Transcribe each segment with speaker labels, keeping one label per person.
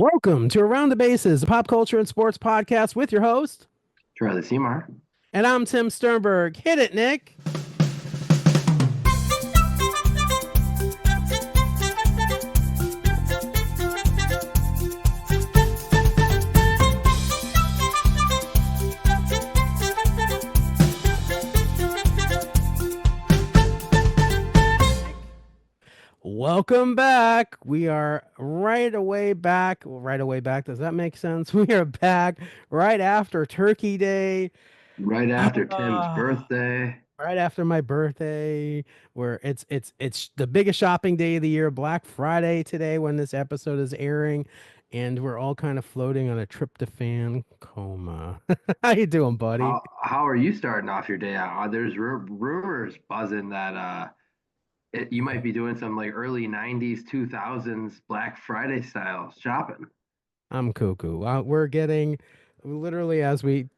Speaker 1: Welcome to Around the Bases, a pop culture and sports podcast with your host.
Speaker 2: Charlie Seymour.
Speaker 1: And I'm Tim Sternberg. Hit it, Nick. Welcome back. We are right away back. Well, right away back. Does that make sense? We are back right after Turkey Day.
Speaker 2: Right after Tim's
Speaker 1: Uh,
Speaker 2: birthday.
Speaker 1: right after my birthday, where it's the biggest shopping day of the year, Black Friday today when this episode is airing, and we're all kind of floating on a tryptophan coma. How you doing, buddy?
Speaker 2: How are you starting off your day? There's rumors buzzing that you might be doing some like early 90s, 2000s Black Friday style shopping.
Speaker 1: I'm cuckoo. We're getting literally as we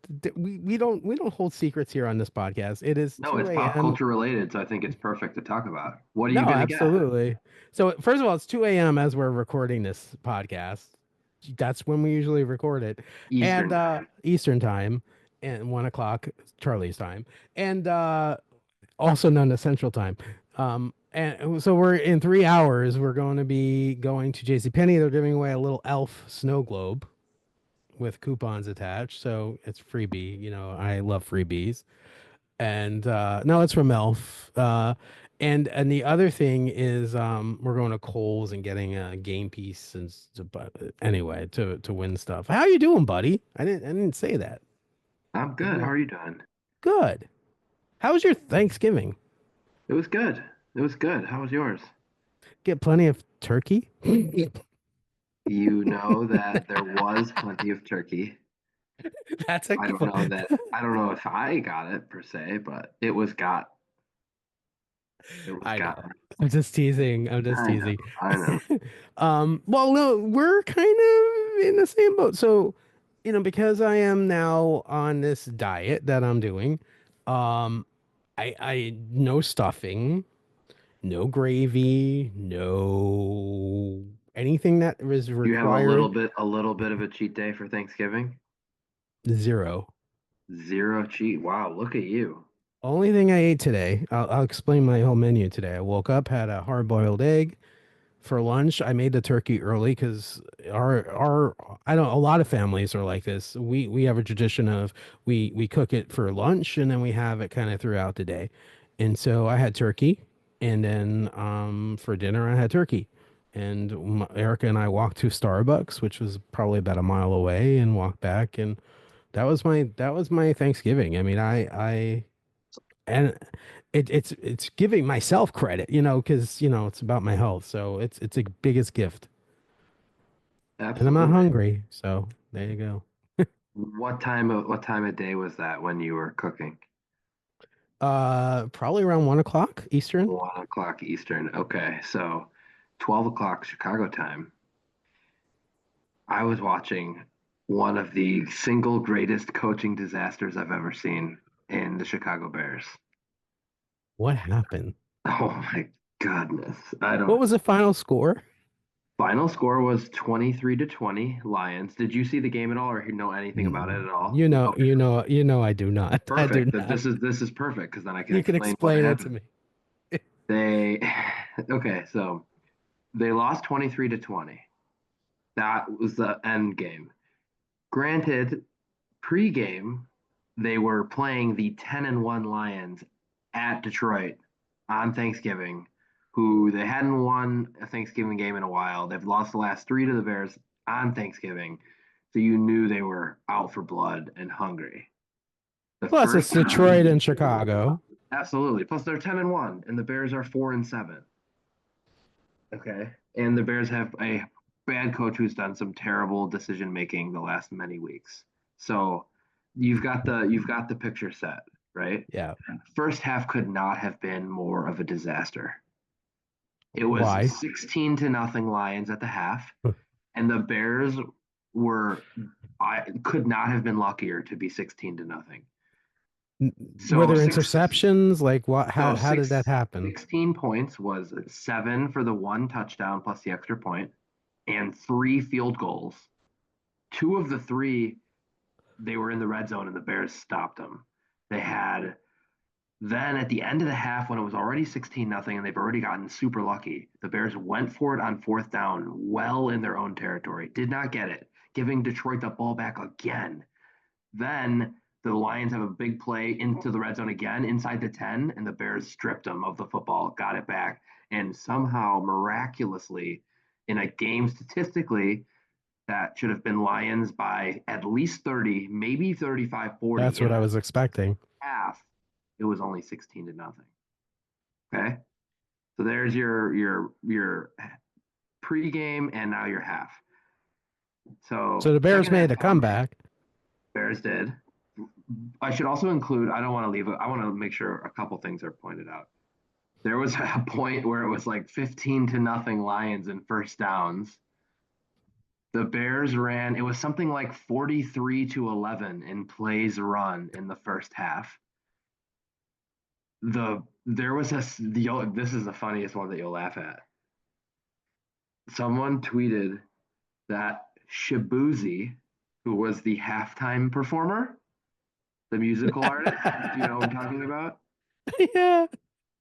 Speaker 1: don't hold secrets here on this podcast. It is
Speaker 2: No,
Speaker 1: 2
Speaker 2: it's pop
Speaker 1: a.m.
Speaker 2: culture related, so I think it's perfect to talk about. What are
Speaker 1: No,
Speaker 2: you gonna get?
Speaker 1: absolutely. So first of all, it's 2 a.m. as we're recording this podcast. That's when we usually record it. And
Speaker 2: Eastern time.
Speaker 1: Eastern time and 1 o'clock Charlie's time. And also none of Central time. And so we're in 3 hours, we're going to be going to JCPenney. They're giving away a little elf snow globe with coupons attached. So it's freebie. You know, I love freebies. And no, it's from Elf. And the other thing is we're going to Kohl's and getting a game piece and but anyway to win stuff. How you doing, buddy? I didn't say that.
Speaker 2: I'm good. How are you doing?
Speaker 1: Good. How was your Thanksgiving?
Speaker 2: It was good. It was good. How was yours?
Speaker 1: Get plenty of turkey?
Speaker 2: You know that there was plenty of turkey.
Speaker 1: That's a
Speaker 2: I don't know if I got it per se, but it was got. It was
Speaker 1: I know.
Speaker 2: got.
Speaker 1: I'm just teasing. I'm just
Speaker 2: I know.
Speaker 1: teasing.
Speaker 2: I know.
Speaker 1: Well, no, we're kind of in the same boat. So, because I am now on this diet that I'm doing, um, I no stuffing, no gravy, no anything that is
Speaker 2: You have
Speaker 1: required.
Speaker 2: a little bit of a cheat day for Thanksgiving.
Speaker 1: Zero.
Speaker 2: Zero cheat. Wow, look at you.
Speaker 1: Only thing I ate today, I'll explain my whole menu today. I woke up, had a hard-boiled egg. For lunch, I made the turkey early because our I don't a lot of families are like this. We have a tradition of we cook it for lunch and then we have it kind of throughout the day. And so I had turkey, and then for dinner I had turkey. And Erica and I walked to Starbucks, which was probably about a mile away, and walked back, and that was my Thanksgiving. I mean, I and it's giving myself credit, because it's about my health, so it's a biggest gift, and I'm not
Speaker 2: Absolutely.
Speaker 1: hungry, so there you go.
Speaker 2: What time of day was that when you were cooking?
Speaker 1: Probably around 1 o'clock Eastern.
Speaker 2: 1 o'clock Eastern. Okay, so 12 o'clock Chicago time. I was watching one of the single greatest coaching disasters I've ever seen in the Chicago Bears.
Speaker 1: What happened?
Speaker 2: Oh my goodness. I
Speaker 1: What
Speaker 2: don't.
Speaker 1: was the final score?
Speaker 2: Final score was 23-20 Lions. Did you see the game at all or know anything about it
Speaker 1: Mm.
Speaker 2: at all?
Speaker 1: You know,
Speaker 2: Okay,
Speaker 1: you know, you know, I do not. I do
Speaker 2: perfect.
Speaker 1: not.
Speaker 2: This is perfect because then I can
Speaker 1: You can
Speaker 2: explain what
Speaker 1: explain it to
Speaker 2: happened.
Speaker 1: me.
Speaker 2: They okay, so they lost 23-20. That was the end game. Granted, pre-game, they were playing the 10-1 Lions at Detroit on Thanksgiving, who they hadn't won a Thanksgiving game in a while. They've lost the last three to the Bears on Thanksgiving. So you knew they were out for blood and hungry. The
Speaker 1: Plus, it's
Speaker 2: first
Speaker 1: Detroit
Speaker 2: time,
Speaker 1: and Chicago.
Speaker 2: absolutely. Plus they're 10-1, and the Bears are 4-7. Okay. And the Bears have a bad coach who's done some terrible decision making the last many weeks. So you've got the picture set, right?
Speaker 1: Yeah.
Speaker 2: First half could not have been more of a disaster. It was
Speaker 1: Why?
Speaker 2: 16 to nothing Lions at the half, and the Bears were I could not have been luckier to be 16 to nothing.
Speaker 1: Were
Speaker 2: So
Speaker 1: there
Speaker 2: six
Speaker 1: interceptions? Like what?
Speaker 2: so
Speaker 1: How did that
Speaker 2: six
Speaker 1: happen?
Speaker 2: 16 points was 7 for the one touchdown plus the extra point. and 3 field goals. Two of the three, they were in the red zone and the Bears stopped them. They had Then at the end of the half, when it was already 16-0 and they've already gotten super lucky, the Bears went for it on 4th down, well in their own territory, did not get it, giving Detroit the ball back again. Then the Lions have a big play into the red zone again, inside the 10, and the Bears stripped them of the football, got it back, and somehow miraculously, in a game statistically that should have been Lions by at least 30, maybe 35, 40
Speaker 1: That's
Speaker 2: in
Speaker 1: what I
Speaker 2: the
Speaker 1: was expecting.
Speaker 2: half, it was only 16-0. Okay. So there's your pregame and now your half.
Speaker 1: So
Speaker 2: So
Speaker 1: the Bears
Speaker 2: second
Speaker 1: made
Speaker 2: half
Speaker 1: a
Speaker 2: comeback,
Speaker 1: comeback.
Speaker 2: Bears did. I should also include, I don't want to leave it, I want to make sure a couple things are pointed out. There was a point where it was like 15-0 Lions in first downs. The Bears ran, it was something like 43-11 in plays run in the first half. There was this is the funniest one that you'll laugh at. Someone tweeted that Shabuzi, who was the halftime performer, the musical artist, do you know what I'm talking about?
Speaker 1: Yeah.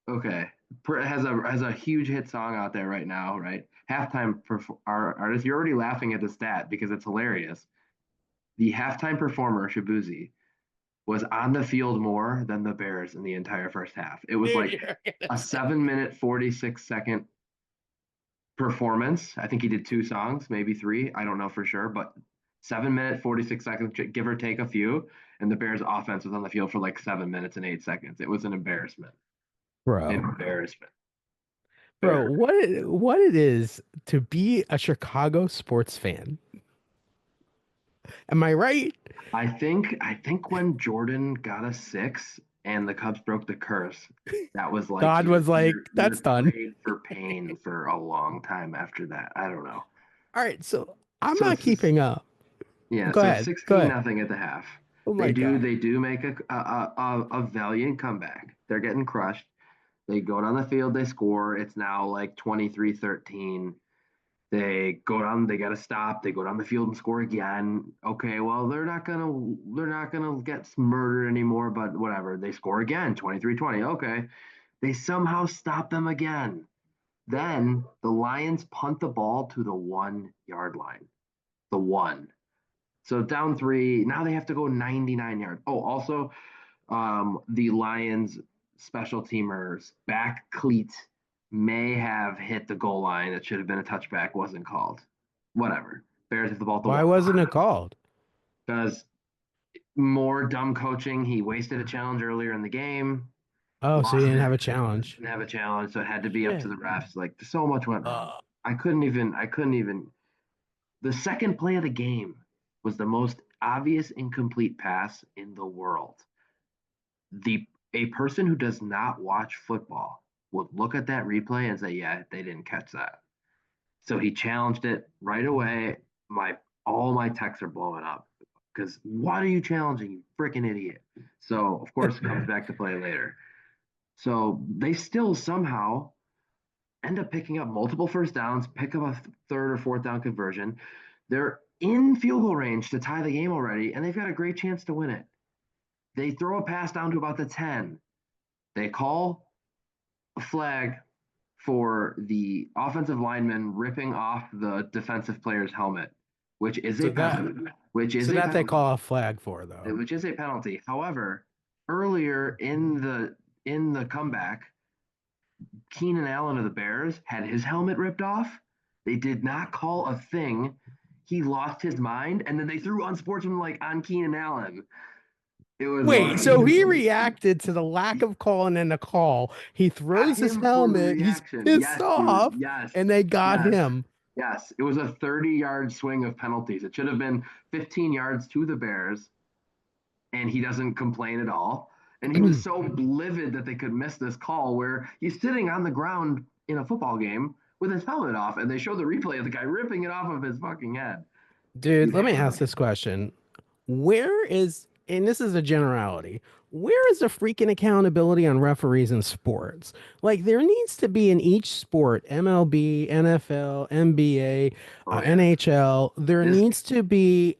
Speaker 2: Okay, has a huge hit song out there right now, right? Our artist, you're already laughing at the stat because it's hilarious. The halftime performer Shabuzi was on the field more than the Bears in the entire first half. It was
Speaker 1: Dude,
Speaker 2: like
Speaker 1: you're gonna
Speaker 2: a
Speaker 1: say.
Speaker 2: 7 minute 46 second performance. I think he did 2 songs, maybe three. I don't know for sure, but 7 minute 46 seconds, give or take a few. And the Bears offense was on the field for like 7 minutes and 8 seconds. It was an embarrassment.
Speaker 1: Bro.
Speaker 2: Embarrassment.
Speaker 1: Bro,
Speaker 2: Embarrassment.
Speaker 1: what it is to be a Chicago sports fan. Am I right?
Speaker 2: I think when Jordan got a 6 and the Cubs broke the curse, that was like
Speaker 1: God
Speaker 2: you're
Speaker 1: was like,
Speaker 2: you're
Speaker 1: that's
Speaker 2: you're
Speaker 1: done.
Speaker 2: prayed for pain for a long time after that. I don't know.
Speaker 1: All right, so I'm
Speaker 2: So
Speaker 1: not
Speaker 2: it's
Speaker 1: keeping up.
Speaker 2: Yeah,
Speaker 1: Go
Speaker 2: so
Speaker 1: ahead. Go
Speaker 2: sixteen
Speaker 1: ahead.
Speaker 2: nothing at the half.
Speaker 1: Oh
Speaker 2: They
Speaker 1: my
Speaker 2: do
Speaker 1: God.
Speaker 2: they do make a valiant comeback. They're getting crushed. They go down the field, they score. It's now like 23-13. They go down, they got to stop. They go down the field and score again. Okay, well, they're not gonna get murdered anymore, but whatever. They score again, 23-20. Okay. They somehow stop them again. Then the Lions punt the ball to the 1 yard line. The one. So down three. Now they have to go 99 yards. Oh, also, the Lions special teamers back cleat may have hit the goal line. That should have been a touchback. Wasn't called. Whatever. Bears have the ball at the
Speaker 1: Why
Speaker 2: 1.
Speaker 1: wasn't it called?
Speaker 2: Because more dumb coaching. He wasted a challenge earlier in the game.
Speaker 1: Oh, so you
Speaker 2: Lost
Speaker 1: didn't have
Speaker 2: it.
Speaker 1: a challenge.
Speaker 2: Didn't have a challenge, so it had to be up to
Speaker 1: Shit.
Speaker 2: the refs. Like so much went wrong.
Speaker 1: Uh,
Speaker 2: I couldn't even. The second play of the game was the most obvious incomplete pass in the world. A person who does not watch football would look at that replay and say, "Yeah, they didn't catch that." So he challenged it right away. My all my texts are blowing up because what are you challenging, you freaking idiot? So of course it comes back to play later. So they still somehow end up picking up multiple first downs, pick up a third or fourth down conversion. They're in field goal range to tie the game already, and they've got a great chance to win it. They throw a pass down to about the 10. They call a flag for the offensive lineman ripping off the defensive player's helmet, which is a
Speaker 1: so that
Speaker 2: penalty. Which
Speaker 1: so
Speaker 2: is a
Speaker 1: that they
Speaker 2: penalty.
Speaker 1: call a flag for though.
Speaker 2: Which is a penalty. However, earlier in the comeback, Keenan Allen of the Bears had his helmet ripped off. They did not call a thing. He lost his mind, and then they threw unsportsmanlike on Keenan Allen. It was
Speaker 1: Wait, so he
Speaker 2: like
Speaker 1: reacted to the lack of calling in the call. He
Speaker 2: got
Speaker 1: throws his
Speaker 2: him for the
Speaker 1: helmet. He's
Speaker 2: reaction.
Speaker 1: pissed
Speaker 2: Yes, he was.
Speaker 1: off,
Speaker 2: Yes,
Speaker 1: and they got
Speaker 2: yes,
Speaker 1: him.
Speaker 2: yes. It was a 30-yard swing of penalties. It should have been 15 yards to the Bears, and he doesn't complain at all. And he was so livid that they could miss this call where he's sitting on the ground in a football game with his helmet off, and they show the replay of the guy ripping it off of his fucking head.
Speaker 1: Dude,
Speaker 2: He's
Speaker 1: let me ask
Speaker 2: angry.
Speaker 1: this question. Where is and this is a generality. Where is the freaking accountability on referees in sports? Like there needs to be in each sport, MLB, NFL, NBA,
Speaker 2: Oh yeah.
Speaker 1: NHL, there
Speaker 2: This
Speaker 1: needs to be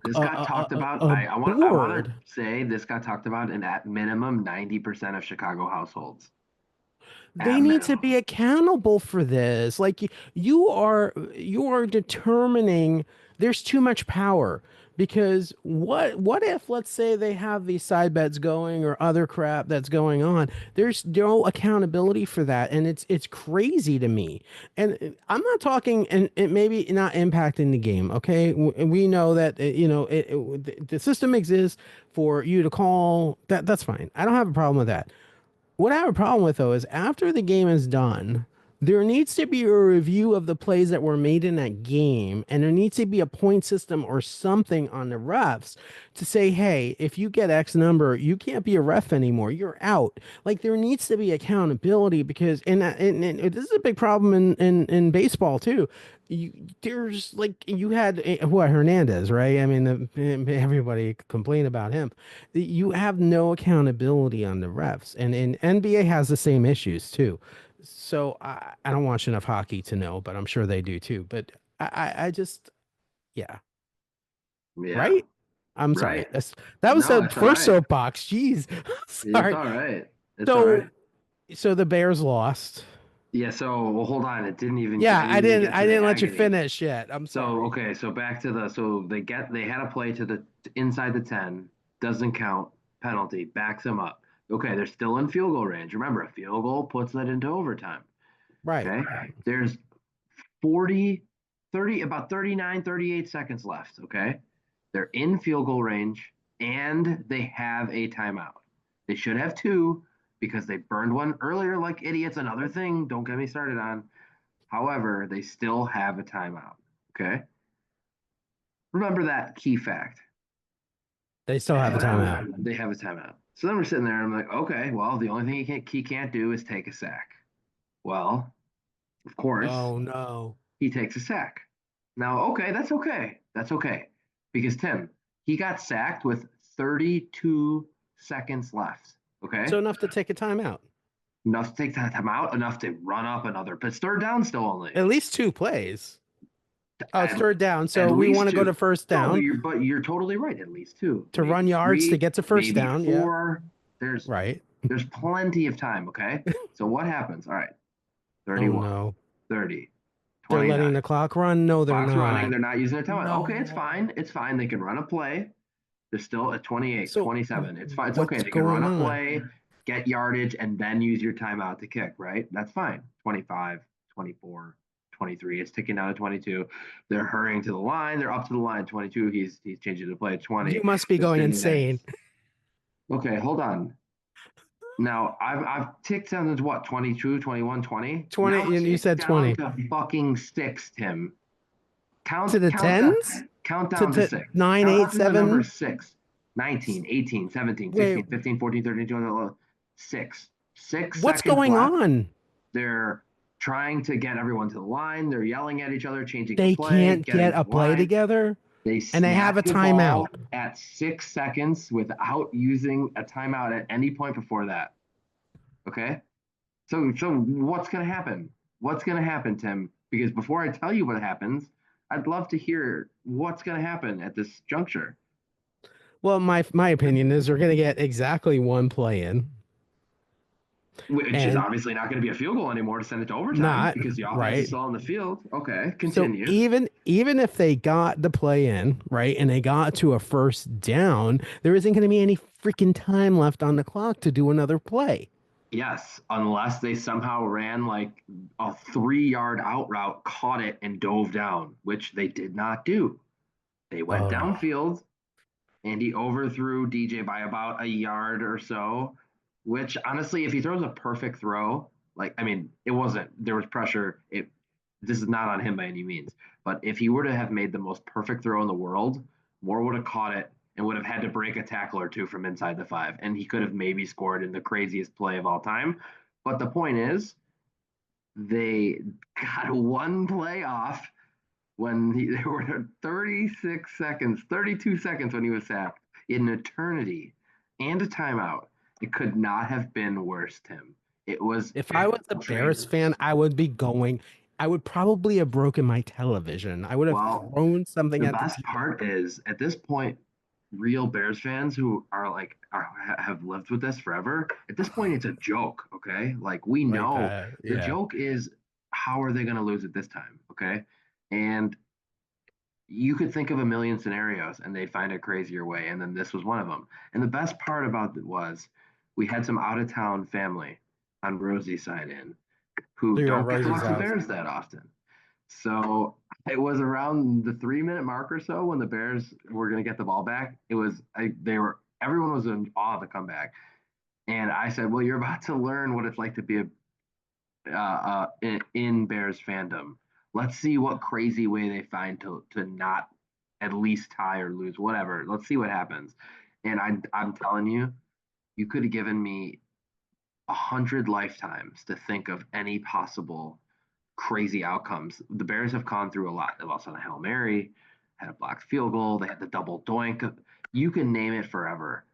Speaker 2: this got talked about.
Speaker 1: a
Speaker 2: I want to
Speaker 1: board.
Speaker 2: say this got talked about in at minimum 90% of Chicago households.
Speaker 1: They
Speaker 2: At
Speaker 1: need to be
Speaker 2: minimum.
Speaker 1: accountable for this. Like you are determining there's too much power because what if let's say they have these side bets going or other crap that's going on. There's no accountability for that and it's crazy to me. And I'm not talking and it maybe not impacting the game, okay? We know that the system exists for you to call that's fine. I don't have a problem with that. What I have a problem with though is after the game is done, there needs to be a review of the plays that were made in that game, and there needs to be a point system or something on the refs to say, hey, if you get X number, you can't be a ref anymore. You're out. Like there needs to be accountability because, and this is a big problem in baseball too. You, there's like you had what Hernandez, right? I mean, everybody complained about him. You have no accountability on the refs, and NBA has the same issues too. So I don't watch enough hockey to know, but I'm sure they do too. But I just yeah,
Speaker 2: Yeah.
Speaker 1: right. I'm sorry.
Speaker 2: Right.
Speaker 1: That was
Speaker 2: No,
Speaker 1: the
Speaker 2: it's all
Speaker 1: first
Speaker 2: right.
Speaker 1: soapbox. Jeez,
Speaker 2: It's
Speaker 1: sorry.
Speaker 2: all right. It's all right.
Speaker 1: So so the Bears lost.
Speaker 2: Yeah, so well, hold on. I
Speaker 1: Yeah,
Speaker 2: didn't even get
Speaker 1: I
Speaker 2: to the
Speaker 1: didn't let you
Speaker 2: agony.
Speaker 1: finish yet. I'm
Speaker 2: So
Speaker 1: sorry.
Speaker 2: okay, so back to the so they had a play to the inside the 10, doesn't count, penalty, backs them up. Okay, they're still in field goal range. Remember, a field goal puts that into overtime.
Speaker 1: Right.
Speaker 2: Okay. There's 40, 30, about 39, 38 seconds left. Okay. They're in field goal range and they have a timeout. They should have two because they burned one earlier like idiots. Another thing, don't get me started on. However, they still have a timeout. Okay. Remember that key fact.
Speaker 1: They still have a timeout.
Speaker 2: They have a timeout. So then we're sitting there and I'm like, okay, well, the only thing he can't do is take a sack. Well, of course,
Speaker 1: Oh no.
Speaker 2: he takes a sack. Now, okay, that's okay. That's okay. Because Tim, he got sacked with 32 seconds left. Okay.
Speaker 1: So enough to take a timeout.
Speaker 2: Enough to take that time out, enough to run up another, but it's third down still only.
Speaker 1: At least two plays. Oh, it's
Speaker 2: At,
Speaker 1: third down.
Speaker 2: at
Speaker 1: So we want
Speaker 2: least
Speaker 1: to go to
Speaker 2: two.
Speaker 1: first
Speaker 2: No,
Speaker 1: down
Speaker 2: but you're totally right. At least two,
Speaker 1: to run
Speaker 2: maybe
Speaker 1: yards to
Speaker 2: three,
Speaker 1: get to first
Speaker 2: maybe
Speaker 1: down. Yeah.
Speaker 2: four. There's
Speaker 1: Right.
Speaker 2: there's plenty of time. Okay. So what happens? All right.
Speaker 1: Oh
Speaker 2: 31,
Speaker 1: no.
Speaker 2: 30,
Speaker 1: They're
Speaker 2: 29.
Speaker 1: letting the clock run. No, they're
Speaker 2: Clock's running.
Speaker 1: not.
Speaker 2: They're not using their timeout. Okay, it's
Speaker 1: No.
Speaker 2: fine. It's fine. They can run a play. They're still at 28,
Speaker 1: So
Speaker 2: 27. It's fine. It's okay.
Speaker 1: what's
Speaker 2: They can run
Speaker 1: going
Speaker 2: a
Speaker 1: on?
Speaker 2: play, get yardage, and then use your timeout to kick, right? That's fine. 25, 24, 23. It's ticking down to 22. They're hurrying to the line. They're up to the line. 22. He's changing the play at
Speaker 1: You
Speaker 2: 20.
Speaker 1: must be
Speaker 2: They're
Speaker 1: going
Speaker 2: sitting there.
Speaker 1: insane.
Speaker 2: Okay, hold on. Now I've ticked down to what, 22, 21, 20.
Speaker 1: 20,
Speaker 2: Now
Speaker 1: and you
Speaker 2: tick
Speaker 1: said
Speaker 2: down
Speaker 1: 20.
Speaker 2: to fucking six, Tim.
Speaker 1: To the tens?
Speaker 2: Count
Speaker 1: To,
Speaker 2: down to
Speaker 1: to
Speaker 2: six.
Speaker 1: nine,
Speaker 2: Count
Speaker 1: eight,
Speaker 2: down to the number
Speaker 1: seven?
Speaker 2: six. 19, 18, 17,
Speaker 1: Wait,
Speaker 2: 16, 15, 14, 13, 12, 6. 6
Speaker 1: what's
Speaker 2: seconds
Speaker 1: going
Speaker 2: left.
Speaker 1: on?
Speaker 2: They're trying to get everyone to the line. They're yelling at each other, changing the
Speaker 1: They
Speaker 2: play,
Speaker 1: can't
Speaker 2: getting
Speaker 1: get
Speaker 2: to
Speaker 1: a
Speaker 2: the
Speaker 1: play
Speaker 2: line.
Speaker 1: together
Speaker 2: They
Speaker 1: and they have a
Speaker 2: snap the
Speaker 1: timeout.
Speaker 2: ball at 6 seconds without using a timeout at any point before that. Okay? So what's going to happen? What's going to happen, Tim? Because before I tell you what happens, I'd love to hear what's going to happen at this juncture.
Speaker 1: Well, my opinion is they're going to get exactly one play in
Speaker 2: Which is
Speaker 1: and
Speaker 2: obviously not going to be a field goal anymore to send it to overtime
Speaker 1: not,
Speaker 2: because the offense is
Speaker 1: right?
Speaker 2: still on the field. Okay,
Speaker 1: So
Speaker 2: continue.
Speaker 1: even if they got the play in, right, and they got to a first down, there isn't going to be any freaking time left on the clock to do another play.
Speaker 2: Yes, unless they somehow ran like a 3 yard out route, caught it, and dove down, which they did not do. They went
Speaker 1: Oh,
Speaker 2: downfield and he overthrew DJ by about a yard or so, which honestly, if he throws a perfect throw, like, I mean, it wasn't, there was pressure. This is not on him by any means, but if he were to have made the most perfect throw in the world, Moore would have caught it and would have had to break a tackle or two from inside the five. And he could have maybe scored in the craziest play of all time. But the point is, they got one play off when they were 36 seconds, 32 seconds when he was sacked. in eternity and a timeout. It could not have been worse, Tim. It was
Speaker 1: If I was a Bears fan,
Speaker 2: outrageous.
Speaker 1: I would be going. I would probably have broken my television. I would have
Speaker 2: Well,
Speaker 1: thrown something
Speaker 2: the
Speaker 1: at the
Speaker 2: best
Speaker 1: TV.
Speaker 2: part is at this point, real Bears fans who are like have lived with this forever. At this point, it's a joke. Okay, like we
Speaker 1: Like
Speaker 2: know
Speaker 1: that.
Speaker 2: the
Speaker 1: Yeah.
Speaker 2: joke is how are they going to lose it this time? Okay, and you could think of a million scenarios and they'd find a crazier way, and then this was one of them. And the best part about it was we had some out of town family on Rosie's side in who
Speaker 1: So you're at
Speaker 2: don't get to
Speaker 1: Rosie's
Speaker 2: watch the
Speaker 1: house.
Speaker 2: Bears that often. So it was around the 3 minute mark or so when the Bears were going to get the ball back. They were everyone was in awe of the comeback, and I said, "Well, you're about to learn what it's like to be in Bears fandom. Let's see what crazy way they find to not at least tie or lose, whatever. Let's see what happens." And I'm telling you, you could have given me 100 lifetimes to think of any possible crazy outcomes. The Bears have gone through a lot. They've also had a Hail Mary, had a blocked field goal, they had the double doink. You can name it forever.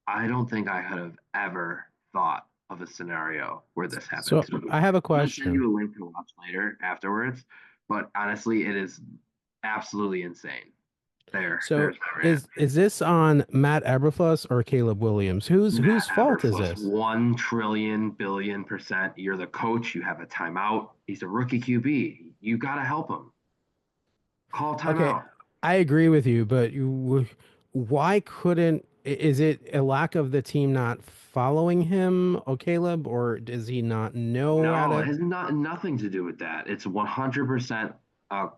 Speaker 2: I don't think I could have ever thought of a scenario where this happened.
Speaker 1: So
Speaker 2: So
Speaker 1: I have a
Speaker 2: I'm going to send
Speaker 1: question.
Speaker 2: you a link to watch later afterwards. But honestly, it is absolutely insane.
Speaker 1: So
Speaker 2: There's my rant.
Speaker 1: is this on Matt Eberflus or Caleb Williams? Whose
Speaker 2: Matt
Speaker 1: fault is
Speaker 2: Aberflus,
Speaker 1: this?
Speaker 2: 1 trillion billion%. You're the coach. You have a timeout. He's a rookie QB. You got to help him. Call
Speaker 1: Okay,
Speaker 2: timeout.
Speaker 1: I agree with you, but why couldn't, is it a lack of the team not following him, or Caleb, or does he not know how
Speaker 2: No, it
Speaker 1: to
Speaker 2: has nothing to do with that. It's 100% uh,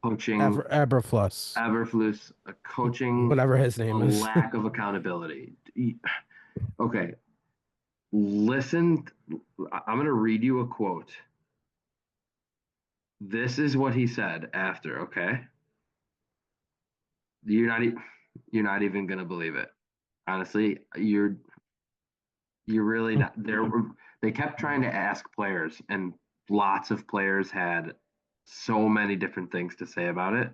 Speaker 2: coaching
Speaker 1: Eberflus,
Speaker 2: Eberflus, a coaching,
Speaker 1: whatever his
Speaker 2: a
Speaker 1: name is?
Speaker 2: lack of accountability. Okay, listen. I'm going to read you a quote. This is what he said after. Okay, you're not you're not even going to believe it. Honestly, you're really not. They kept trying to ask players, and lots of players had so many different things to say about it,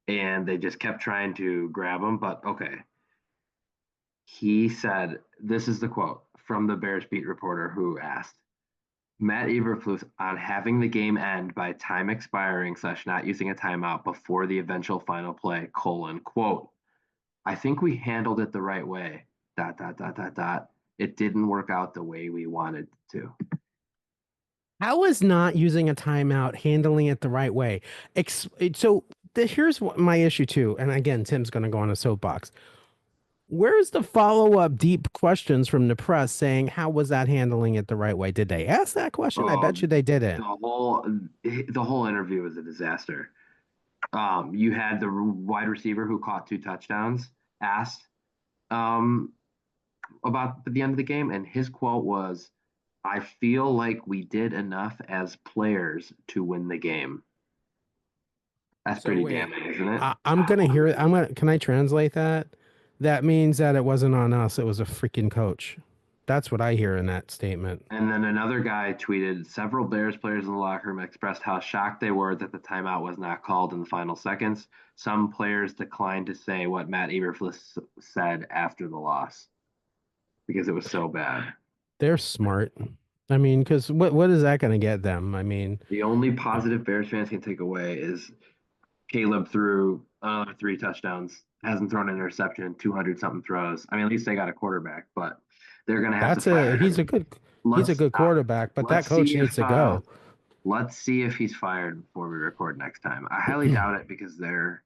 Speaker 2: and they just kept trying to grab him. But okay, he said, "This is the quote from the Bears beat reporter who asked Matt Eberflus on having the game end by time expiring slash not using a timeout before the eventual final play. Colon quote: I think we handled it the right way. Dot dot dot dot dot. It didn't work out the way we wanted to."
Speaker 1: How is not using a timeout handling it the right way? So here's what my issue too, and again, Tim's going to go on a soapbox. Where's the follow-up deep questions from the press saying how was that handling it the right way? Did they ask that question? I bet
Speaker 2: Oh,
Speaker 1: you they
Speaker 2: the
Speaker 1: didn't.
Speaker 2: whole the whole interview was a disaster. You had the wide receiver who caught 2 touchdowns asked um, about the end of the game, and his quote was, "I feel like we did enough as players to win the game." That's
Speaker 1: So
Speaker 2: pretty
Speaker 1: wait,
Speaker 2: damning, isn't it?
Speaker 1: I'm gonna hear it. Can I translate that? That means that it wasn't on us. It was a freaking coach. That's what I hear in that statement.
Speaker 2: And then another guy tweeted, several Bears players in the locker room expressed how shocked they were that the timeout was not called in the final seconds. Some players declined to say what Matt Eberflus said after the loss because it was so bad.
Speaker 1: They're smart. I mean, because what is that gonna get them? I mean,
Speaker 2: The only positive Bears fans can take away is Caleb threw another 3 touchdowns, hasn't thrown an interception in 200 something throws. I mean, at least they got a quarterback, but they're going to have to
Speaker 1: that's
Speaker 2: fire
Speaker 1: a
Speaker 2: him.
Speaker 1: he's a
Speaker 2: Let's
Speaker 1: good quarterback, but that
Speaker 2: let's
Speaker 1: coach
Speaker 2: see
Speaker 1: needs
Speaker 2: if
Speaker 1: to go.
Speaker 2: let's see if he's fired before we record next time. I highly doubt it because they're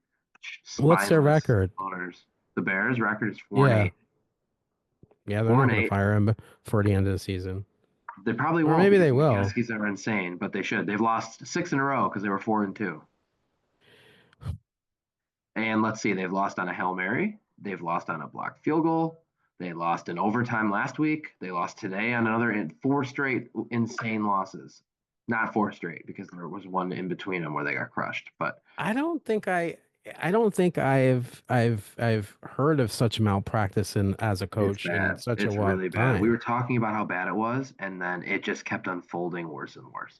Speaker 1: What's their
Speaker 2: spineless
Speaker 1: record?
Speaker 2: owners. The Bears' record is four and
Speaker 1: Yeah.
Speaker 2: eight.
Speaker 1: Yeah, they're
Speaker 2: Four
Speaker 1: not
Speaker 2: and
Speaker 1: going to
Speaker 2: eight.
Speaker 1: fire him before the end of the season.
Speaker 2: They probably
Speaker 1: Or
Speaker 2: won't
Speaker 1: maybe
Speaker 2: because
Speaker 1: they
Speaker 2: the
Speaker 1: will.
Speaker 2: McCaskies are insane, but they should. They've lost 6 in a row because they were 4-2. And let's see, they've lost on a Hail Mary. They've lost on a blocked field goal. They lost in overtime last week. They lost today on another four straight insane losses. Not four straight because there was one in between them where they got crushed. But
Speaker 1: I don't think I don't think I've heard of such malpractice in as a
Speaker 2: it's
Speaker 1: coach in
Speaker 2: bad.
Speaker 1: such a
Speaker 2: It's
Speaker 1: long
Speaker 2: really bad. We
Speaker 1: time.
Speaker 2: were talking about how bad it was, and then it just kept unfolding worse and worse.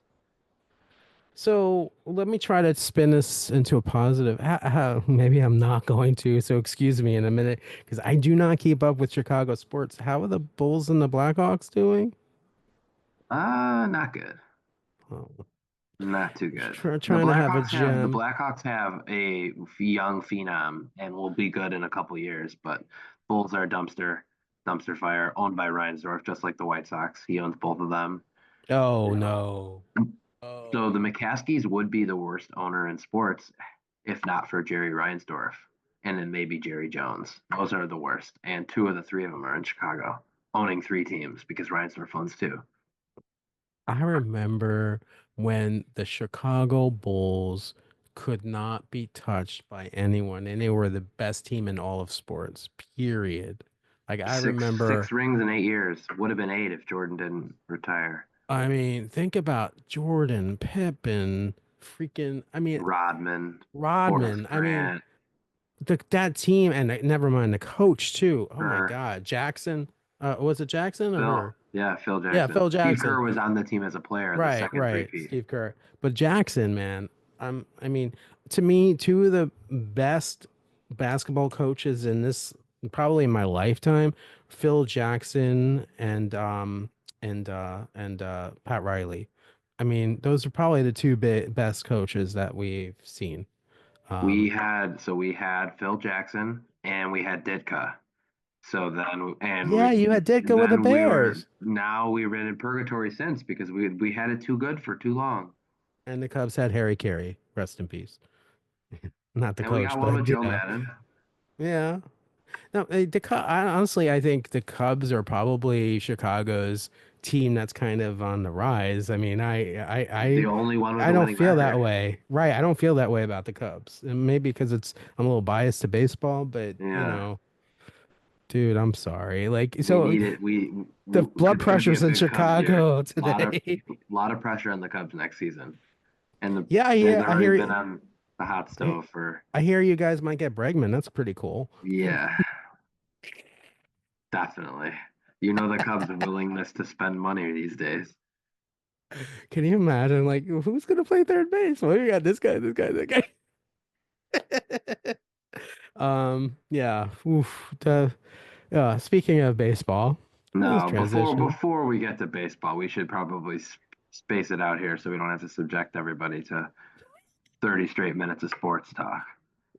Speaker 1: So let me try to spin this into a positive. Maybe I'm not going to. So excuse me in a minute because I do not keep up with Chicago sports. How are the Bulls and the Blackhawks doing?
Speaker 2: Not good.
Speaker 1: Oh,
Speaker 2: Not too good.
Speaker 1: trying to have a
Speaker 2: The
Speaker 1: gem.
Speaker 2: Blackhawks have a young phenom and will be good in a couple years, but Bulls are dumpster fire owned by Reinsdorf, just like the White Sox. He owns both of them.
Speaker 1: Oh
Speaker 2: Yeah.
Speaker 1: no.
Speaker 2: So the
Speaker 1: Oh,
Speaker 2: McCaskies would be the worst owner in sports if not for Jerry Reinsdorf and then maybe Jerry Jones. Those are the worst. And two of the three of them are in Chicago, owning three teams because Reinsdorf owns two.
Speaker 1: I remember when the Chicago Bulls could not be touched by anyone, and they were the best team in all of sports, period. Like I
Speaker 2: Six
Speaker 1: remember,
Speaker 2: rings in 8 years. Would have been eight if Jordan didn't retire.
Speaker 1: I mean, think about Jordan, Pippen, freaking, I mean,
Speaker 2: Rodman, Horace
Speaker 1: Rodman. I mean,
Speaker 2: Grant,
Speaker 1: that team, and never mind the coach too. Oh my
Speaker 2: Kerr,
Speaker 1: God, Jackson. Was it Jackson
Speaker 2: Phil.
Speaker 1: or
Speaker 2: Yeah, Phil
Speaker 1: yeah,
Speaker 2: Jackson.
Speaker 1: Phil
Speaker 2: Steve
Speaker 1: Jackson.
Speaker 2: Kerr was on the team as a player, the
Speaker 1: Right,
Speaker 2: second
Speaker 1: right.
Speaker 2: three-peat.
Speaker 1: Steve Kerr. But Jackson, man, I mean, to me, two of the best basketball coaches in this probably in my lifetime, Phil Jackson and Pat Riley. I mean, those are probably the two best coaches that we've seen. Um,
Speaker 2: We had Phil Jackson and we had Ditka. So
Speaker 1: yeah, you had Ditka with the
Speaker 2: then we were
Speaker 1: Bears,
Speaker 2: now we've been in purgatory since because we had it too good for too long.
Speaker 1: and the Cubs had Harry Carey. Rest in peace. Not the
Speaker 2: And we got
Speaker 1: coach,
Speaker 2: one
Speaker 1: but
Speaker 2: with Joe
Speaker 1: yeah,
Speaker 2: Madden.
Speaker 1: yeah. No, honestly, I think the Cubs are probably Chicago's team that's kind of on the rise. I mean,
Speaker 2: The only one with
Speaker 1: I
Speaker 2: a
Speaker 1: don't
Speaker 2: winning
Speaker 1: feel that
Speaker 2: record.
Speaker 1: way. Right, I don't feel that way about the Cubs. And maybe because I'm a little biased to baseball, but
Speaker 2: Yeah.
Speaker 1: dude, I'm sorry. Like,
Speaker 2: We
Speaker 1: so
Speaker 2: need it.
Speaker 1: the blood
Speaker 2: It's going to be a
Speaker 1: pressure's in
Speaker 2: good Cubs year.
Speaker 1: Chicago
Speaker 2: lot of
Speaker 1: today.
Speaker 2: lot of pressure on the Cubs next season, and
Speaker 1: Yeah,
Speaker 2: they've
Speaker 1: yeah,
Speaker 2: already been on the hot
Speaker 1: I
Speaker 2: stove for
Speaker 1: I hear you guys might get Bregman. That's pretty cool.
Speaker 2: yeah, definitely. You know the Cubs' willingness to spend money these days.
Speaker 1: Can you imagine? Like, who's gonna play third base? Well, you got this guy, that guy. Yeah. Oof, speaking of baseball, let's
Speaker 2: No,
Speaker 1: transition.
Speaker 2: before we get to baseball, we should probably space it out here so we don't have to subject everybody to 30 straight minutes of sports talk.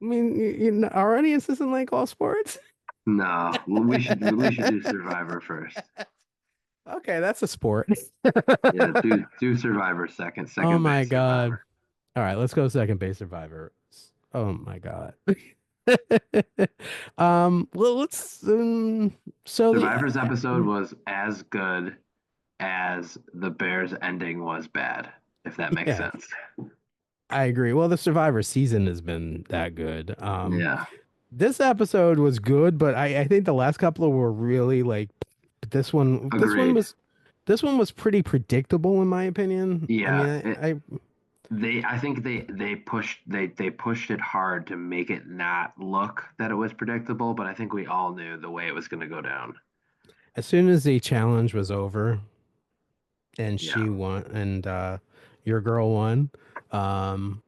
Speaker 1: I mean, our audience isn't like all sports.
Speaker 2: No, we should do Survivor first.
Speaker 1: Okay, that's a sport.
Speaker 2: Yeah, do Survivor second,
Speaker 1: Oh
Speaker 2: second
Speaker 1: my
Speaker 2: base
Speaker 1: God.
Speaker 2: Survivor.
Speaker 1: All right, let's go second base survivor. Oh my God. Well, let's so the
Speaker 2: Survivor's episode was as good as the Bears ending was bad, if that makes
Speaker 1: yeah,
Speaker 2: sense.
Speaker 1: I agree. Well, the survivor season has been that good.
Speaker 2: Yeah,
Speaker 1: This episode was good, but I think the last couple were really like
Speaker 2: agreed.
Speaker 1: this one was pretty predictable in my opinion. I mean,
Speaker 2: Yeah,
Speaker 1: I
Speaker 2: I think they pushed it hard to make it not look that it was predictable, but I think we all knew the way it was going to go down.
Speaker 1: as soon as the challenge was over and
Speaker 2: Yeah.
Speaker 1: she won and your girl won, um,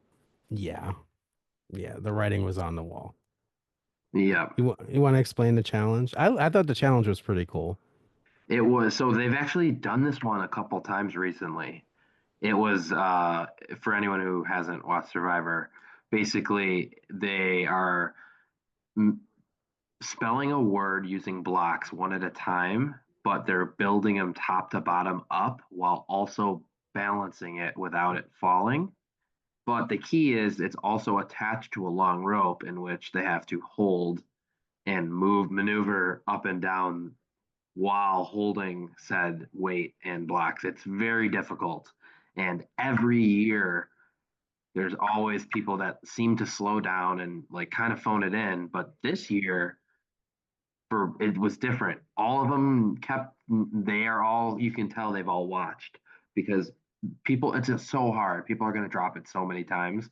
Speaker 1: yeah, yeah, the writing was on the wall.
Speaker 2: Yep.
Speaker 1: You want to explain the challenge? I thought the challenge was pretty cool.
Speaker 2: It was so they've actually done this one a couple times recently. It was for anyone who hasn't watched Survivor, basically they are m- spelling a word using blocks one at a time, but they're building them top to bottom up while also balancing it without it falling. But the key is it's also attached to a long rope in which they have to hold and maneuver up and down while holding said weight and blocks. It's very difficult. And every year, there's always people that seem to slow down and like kind of phone it in. But this year, for it was different. All of them kept. They are all. You can tell they've all watched because people. It's just so hard. People are going to drop it so many times,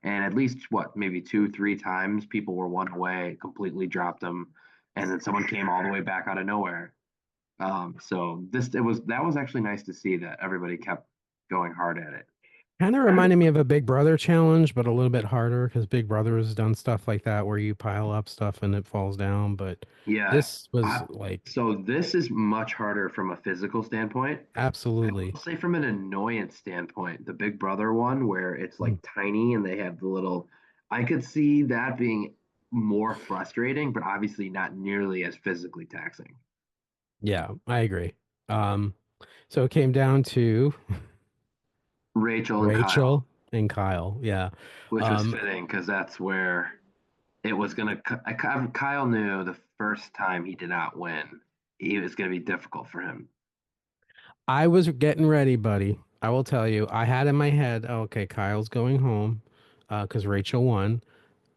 Speaker 2: and at least what maybe two, three times people were one away, completely dropped them, and then someone came all the way back out of nowhere. So this it was that was actually nice to see that everybody kept going hard at it.
Speaker 1: Kind of reminded me of a Big Brother challenge, but a little bit harder because Big Brother has done stuff like that where you pile up stuff and it falls down. But
Speaker 2: Yeah.
Speaker 1: this was like
Speaker 2: So this is much harder from a physical standpoint. I
Speaker 1: absolutely.
Speaker 2: will say from an annoyance standpoint, the Big Brother one where it's
Speaker 1: Mm,
Speaker 2: like tiny and they have the little, I could see that being more frustrating, but obviously not nearly as physically taxing.
Speaker 1: yeah, I agree. Um, so it came down to
Speaker 2: Rachel and Kyle,
Speaker 1: Rachel and Kyle. Yeah.
Speaker 2: which was
Speaker 1: Um,
Speaker 2: fitting because that's where it was gonna. Kyle knew the first time he did not win, it was gonna be difficult for him.
Speaker 1: I was getting ready, buddy. I will tell you, I had in my head, oh, okay, Kyle's going home, because Rachel won.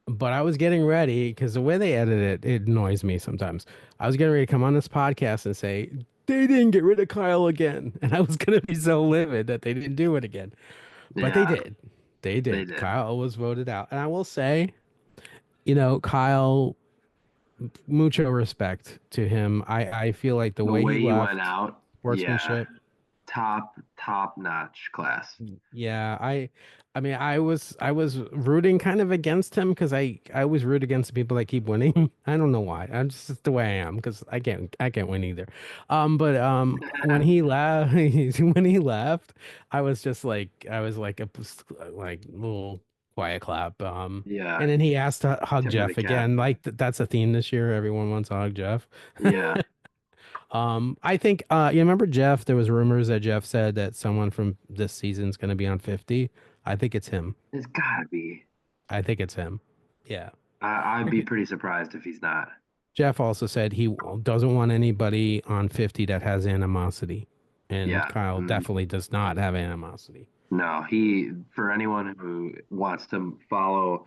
Speaker 1: But I was getting ready because the way they edit it, it annoys me sometimes. I was getting ready to come on this podcast and say, they didn't get rid of Kyle again. And I was going to be so livid that they didn't do it again. But they
Speaker 2: Yeah,
Speaker 1: did. They
Speaker 2: they
Speaker 1: did.
Speaker 2: did.
Speaker 1: Kyle was voted out. And I will say, Kyle, mucho respect to him. I feel like the
Speaker 2: The
Speaker 1: way he
Speaker 2: way he went
Speaker 1: left,
Speaker 2: out, yeah,
Speaker 1: sportsmanship.
Speaker 2: top notch class.
Speaker 1: Yeah, I mean I was rooting kind of against him because I always root against the people that keep winning. I don't know why. I'm just the way I am because I can't win either. But when he left when he left, I was like a like little quiet clap.
Speaker 2: Yeah,
Speaker 1: And then he asked to hug
Speaker 2: tip of the
Speaker 1: Jeff
Speaker 2: cap.
Speaker 1: again. Like that's a theme this year. Everyone wants to hug Jeff.
Speaker 2: Yeah,
Speaker 1: I think you remember Jeff, there was rumors that Jeff said that someone from this season's going to be on 50. I think it's him.
Speaker 2: it's gotta be.
Speaker 1: I think it's him. Yeah.
Speaker 2: I'd be pretty surprised if he's not.
Speaker 1: Jeff also said he doesn't want anybody on 50 that has animosity. And
Speaker 2: Yeah.
Speaker 1: Kyle definitely does not have animosity.
Speaker 2: No, he, for anyone who wants to follow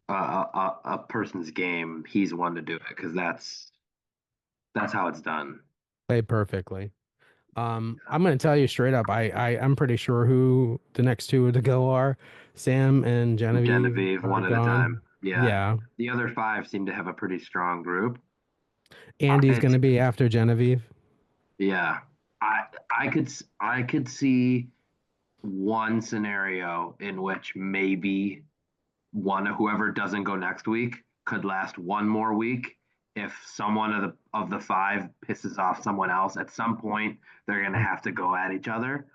Speaker 2: a person's game, he's one to do it because that's how it's done.
Speaker 1: Played perfectly. I'm going to tell you straight up. I'm pretty sure who the next two to go are. Sam and Genevieve
Speaker 2: Genevieve,
Speaker 1: are
Speaker 2: one at a time.
Speaker 1: gone.
Speaker 2: Yeah.
Speaker 1: Yeah.
Speaker 2: The other five seem to have a pretty strong group.
Speaker 1: Andy's going
Speaker 2: It's
Speaker 1: to be after Genevieve.
Speaker 2: yeah. I I could see one scenario in which maybe one whoever doesn't go next week could last one more week. If someone of the five pisses off someone else, at some point they're gonna have to go at each other.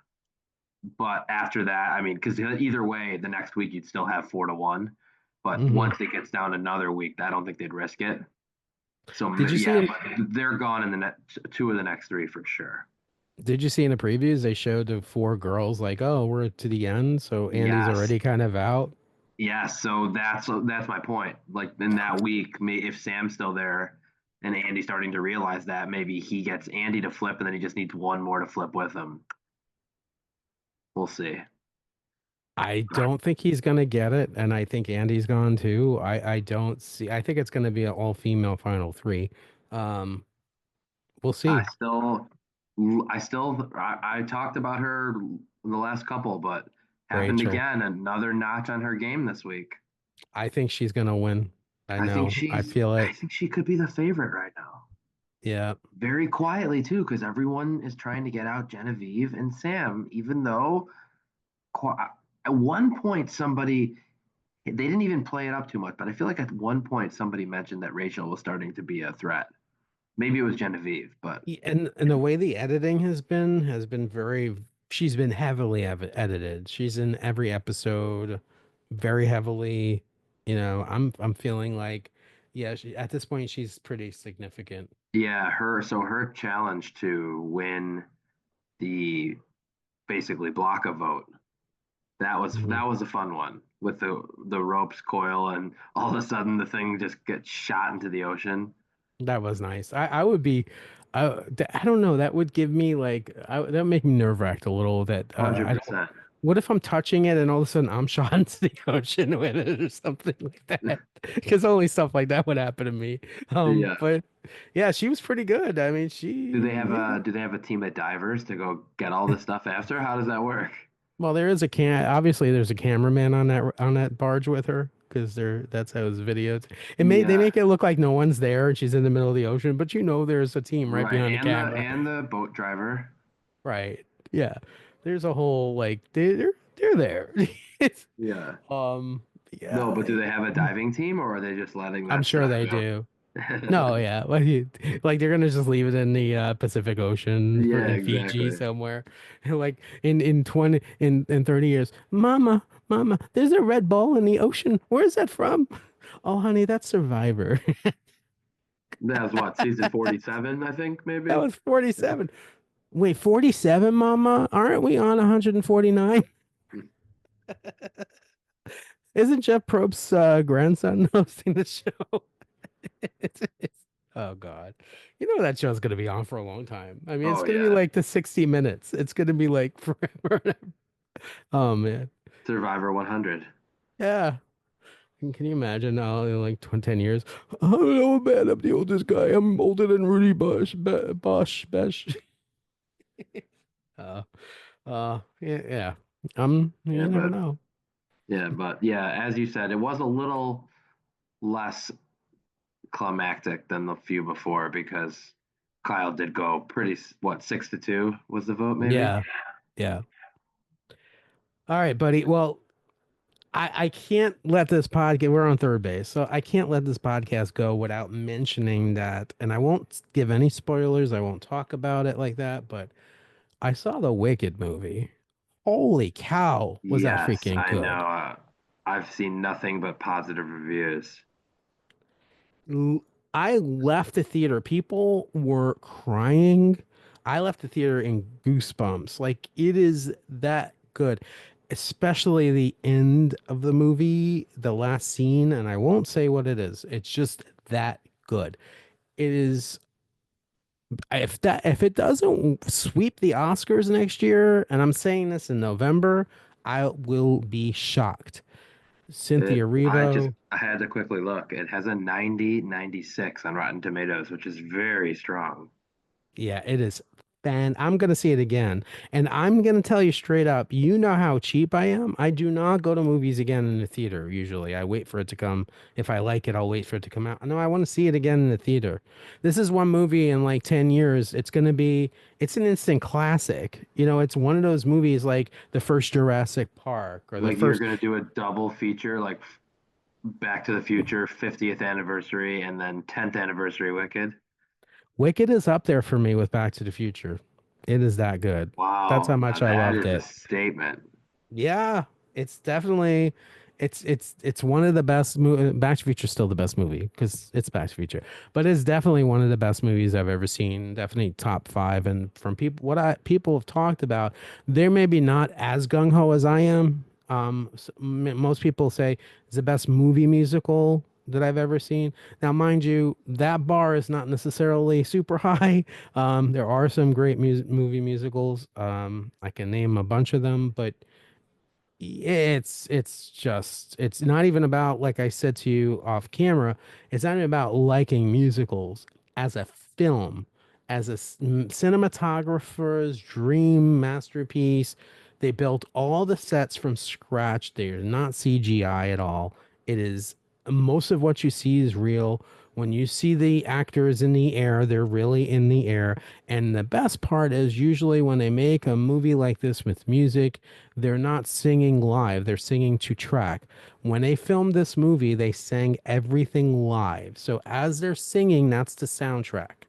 Speaker 2: But after that, I mean, because either way, the next week you'd still have 4-1. But
Speaker 1: Hmm.
Speaker 2: once it gets down another week, I don't think they'd risk it. So
Speaker 1: Did you see
Speaker 2: yeah,
Speaker 1: in
Speaker 2: but they're gone in the next two of the next three for sure.
Speaker 1: Did you see in the previews they showed the four girls like, oh, we're to the end, so Andy's
Speaker 2: Yes,
Speaker 1: already kind of out.
Speaker 2: yes. So that's my point. Like in that week, if Sam's still there and Andy's starting to realize that, maybe he gets Andy to flip, and then he just needs one more to flip with him. We'll see.
Speaker 1: I don't think he's gonna get it, and I think Andy's gone too. I don't see. I think it's gonna be an all female final three. Um, we'll
Speaker 2: I
Speaker 1: see.
Speaker 2: still, I talked about her in the last couple, but happened
Speaker 1: Rachel,
Speaker 2: again. Another notch on her game this week.
Speaker 1: I think she's gonna win. I know. I feel
Speaker 2: I
Speaker 1: it.
Speaker 2: think she could be the favorite right now.
Speaker 1: Yeah.
Speaker 2: Very quietly too, because everyone is trying to get out Genevieve and Sam, even though at one point somebody they didn't even play it up too much, but I feel like at one point somebody mentioned that Rachel was starting to be a threat. Maybe it was Genevieve, but
Speaker 1: And the way the editing has been very. She's been heavily edited. She's in every episode, very heavily. I'm feeling like, yeah, at this point she's pretty significant.
Speaker 2: yeah, her challenge to win the basically block a vote.
Speaker 1: Mhm.
Speaker 2: That was a fun one with the ropes coil and all of a sudden the thing just gets shot into the ocean.
Speaker 1: That was nice. I would be, I don't know. That would give me like, that would make me nerve wracked a little. That I don't.
Speaker 2: 100%.
Speaker 1: What if I'm touching it and all of a sudden I'm shot into the ocean with it or something like that? Because only stuff like that would happen to me.
Speaker 2: Yeah.
Speaker 1: But yeah, she was pretty good. I mean, yeah.
Speaker 2: Do they have a team of divers to go get all this stuff after? How does that work?
Speaker 1: Well, there is a obviously there's a cameraman on that barge with her because that's how it's videoed. They
Speaker 2: Yeah.
Speaker 1: make it look like no one's there and she's in the middle of the ocean, but there's a team right
Speaker 2: Right.
Speaker 1: behind the camera.
Speaker 2: And the boat driver.
Speaker 1: Right. Yeah. There's a whole like there. they're there. It's,
Speaker 2: Yeah.
Speaker 1: um,
Speaker 2: No,
Speaker 1: yeah,
Speaker 2: but do they have a diving team or are they just letting
Speaker 1: I'm
Speaker 2: that
Speaker 1: sure
Speaker 2: stuff
Speaker 1: they
Speaker 2: go?
Speaker 1: do. No, yeah, like they're gonna just leave it in the Pacific Ocean
Speaker 2: Yeah,
Speaker 1: in Fiji
Speaker 2: exactly.
Speaker 1: somewhere, like in 30 years. Mama, there's a red ball in the ocean. Where's that from? Oh, honey, that's Survivor.
Speaker 2: That was what, season 47, I think,
Speaker 1: That
Speaker 2: maybe?
Speaker 1: was 47. Wait, 47, Mama? Aren't we on 149? Isn't Jeff Probst's grandson hosting the show? Oh God, you know that show's gonna be on for a long time. I mean, it's
Speaker 2: Oh
Speaker 1: gonna be
Speaker 2: yeah.
Speaker 1: like the 60 Minutes. It's gonna be like forever. Oh man,
Speaker 2: Survivor 100.
Speaker 1: yeah. Can you imagine now in like 20, 10 years? Oh man, I'm the oldest guy. I'm older than Rudy Bosch, Besh. Uh, yeah, yeah.
Speaker 2: Yeah,
Speaker 1: You never know.
Speaker 2: but yeah, as you said, it was a little less climactic than the few before because Kyle did go pretty, what, 6-2 was the vote, maybe?
Speaker 1: Yeah, yeah. All right, buddy. Well, I can't let this podcast, we're on third base, so I can't let this podcast go without mentioning that. And I won't give any spoilers. I won't talk about it like that, but I saw the Wicked movie. Holy cow, was that
Speaker 2: Yes,
Speaker 1: freaking
Speaker 2: I know.
Speaker 1: good?
Speaker 2: I've seen nothing but positive reviews.
Speaker 1: L- I left the theater. People were crying. I left the theater in goosebumps. Like it is that good, especially the end of the movie, the last scene. And I won't say what it is. It's just that good. It is. If it doesn't sweep the Oscars next year, and I'm saying this in November, I will be shocked. Cynthia Erivo.
Speaker 2: I had to quickly look. It has a 90/96 on Rotten Tomatoes, which is very strong.
Speaker 1: Yeah, it is I'm gonna see it again. And I'm gonna tell you straight up, you know how cheap I am. I do not go to movies again in the theater usually. I wait for it to come. If I like it, I'll wait for it to come out. No, I want to see it again in the theater. This is one movie in like 10 years. It's an instant classic. You know, it's one of those movies like the first Jurassic Park or the
Speaker 2: Like you're
Speaker 1: first
Speaker 2: gonna do a double feature, like Back to the Future 50th anniversary and then 10th anniversary Wicked.
Speaker 1: Wicked is up there for me with Back to the Future. It is that good. That's
Speaker 2: Wow,
Speaker 1: how
Speaker 2: now
Speaker 1: much I
Speaker 2: that
Speaker 1: loved
Speaker 2: is a
Speaker 1: it.
Speaker 2: statement.
Speaker 1: Yeah, it's definitely it's one of the best Back to the Future is still the best movie because it's Back to the Future, but it's definitely one of the best movies I've ever seen. Definitely top five. And from people have talked about, they're maybe not as gung ho as I am. Most people say it's the best movie musical that I've ever seen. Now, mind you, that bar is not necessarily super high. There are some great movie musicals. I can name a bunch of them, but it's not even about, like I said to you off camera, it's not even about liking musicals as a film, as cinematographer's dream masterpiece. They built all the sets from scratch. They're not CGI at all. It is most of what you see is real. When you see the actors in the air, they're really in the air. And the best part is usually when they make a movie like this with music, they're not singing live, they're singing to track. When they filmed this movie, they sang everything live. So as they're singing, that's the soundtrack.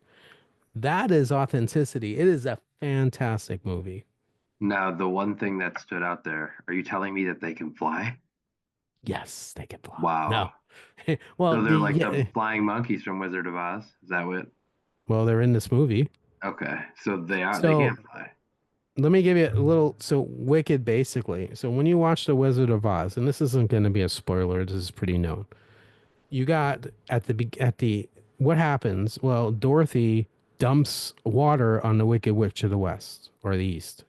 Speaker 1: That is authenticity. It is a fantastic movie.
Speaker 2: Now, the one thing that stood out there, are you telling me that they can fly?
Speaker 1: Yes, they can fly. No.
Speaker 2: Wow.
Speaker 1: Well,
Speaker 2: So
Speaker 1: the
Speaker 2: they're like the
Speaker 1: yeah,
Speaker 2: flying monkeys from Wizard of Oz. Is that what?
Speaker 1: well, they're in this movie.
Speaker 2: Okay. So they
Speaker 1: So
Speaker 2: can fly.
Speaker 1: let me give you a little. So Wicked, basically. So when you watch The Wizard of Oz, and this isn't going to be a spoiler, this is pretty known. You got at the what happens? Well, Dorothy dumps water on the Wicked Witch of the West or the East.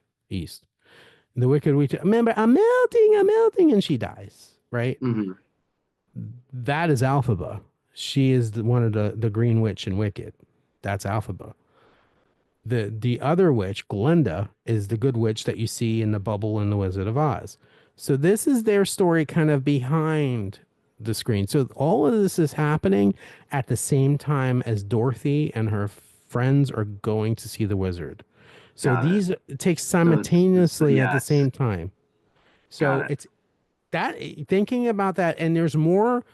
Speaker 1: The Wicked Witch, remember, I'm melting, and she dies. Right?
Speaker 2: Hmm.
Speaker 1: That is Alphaba. She is one of the Green Witch in Wicked. That's Alphaba. The other witch, Glinda, is the good witch that you see in the bubble in the Wizard of Oz. So this is their story kind of behind the screen. So all of this is happening at the same time as Dorothy and her friends are going to see the wizard. So
Speaker 2: Got it.
Speaker 1: these take
Speaker 2: So
Speaker 1: simultaneously at
Speaker 2: yeah,
Speaker 1: the same time.
Speaker 2: Got
Speaker 1: So
Speaker 2: it.
Speaker 1: it's that thinking about that, and there's more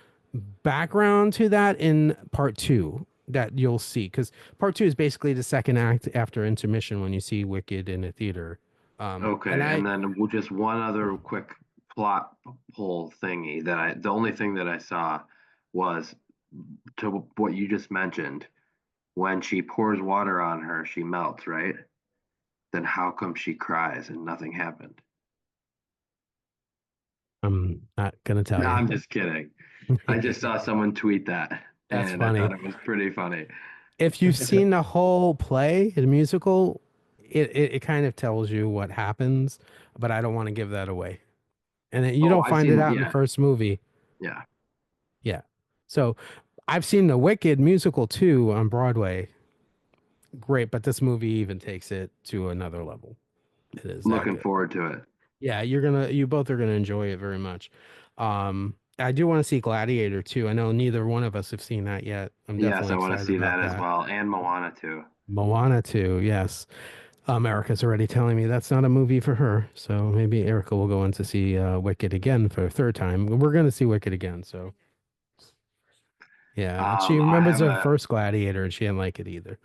Speaker 1: background to that in part two that you'll see because part two is basically the second act after intermission when you see Wicked in a theater. And
Speaker 2: Okay,
Speaker 1: I
Speaker 2: and then just one other quick plot hole thingy the only thing that I saw was to what you just mentioned. When she pours water on her, she melts, right? Then how come she cries and nothing happened?
Speaker 1: I'm not gonna tell
Speaker 2: No,
Speaker 1: you.
Speaker 2: I'm just kidding. I just saw someone tweet that
Speaker 1: That's
Speaker 2: and I thought
Speaker 1: funny.
Speaker 2: it was pretty funny.
Speaker 1: If you've seen the whole play, the musical, it kind of tells you what happens, but I don't want to give that away. And you
Speaker 2: Oh,
Speaker 1: don't
Speaker 2: I've
Speaker 1: find it
Speaker 2: seen,
Speaker 1: out in the
Speaker 2: yeah,
Speaker 1: first movie.
Speaker 2: yeah.
Speaker 1: Yeah. So I've seen the Wicked musical too on Broadway. Great, but this movie even takes it to another level. It is that
Speaker 2: Looking
Speaker 1: good.
Speaker 2: forward to it.
Speaker 1: Yeah, you both are gonna enjoy it very much. I do want to see Gladiator too. I know neither one of us have seen that yet. I'm
Speaker 2: Yes,
Speaker 1: definitely
Speaker 2: I want to
Speaker 1: excited
Speaker 2: see
Speaker 1: about
Speaker 2: that as
Speaker 1: that.
Speaker 2: well, and Moana too.
Speaker 1: Moana too, yes. Erica's already telling me that's not a movie for her, so maybe Erica will go in to see Wicked again for a third time. We're gonna see Wicked again, so yeah. She
Speaker 2: I
Speaker 1: remembers
Speaker 2: have
Speaker 1: her
Speaker 2: a,
Speaker 1: first Gladiator, and she didn't like it either.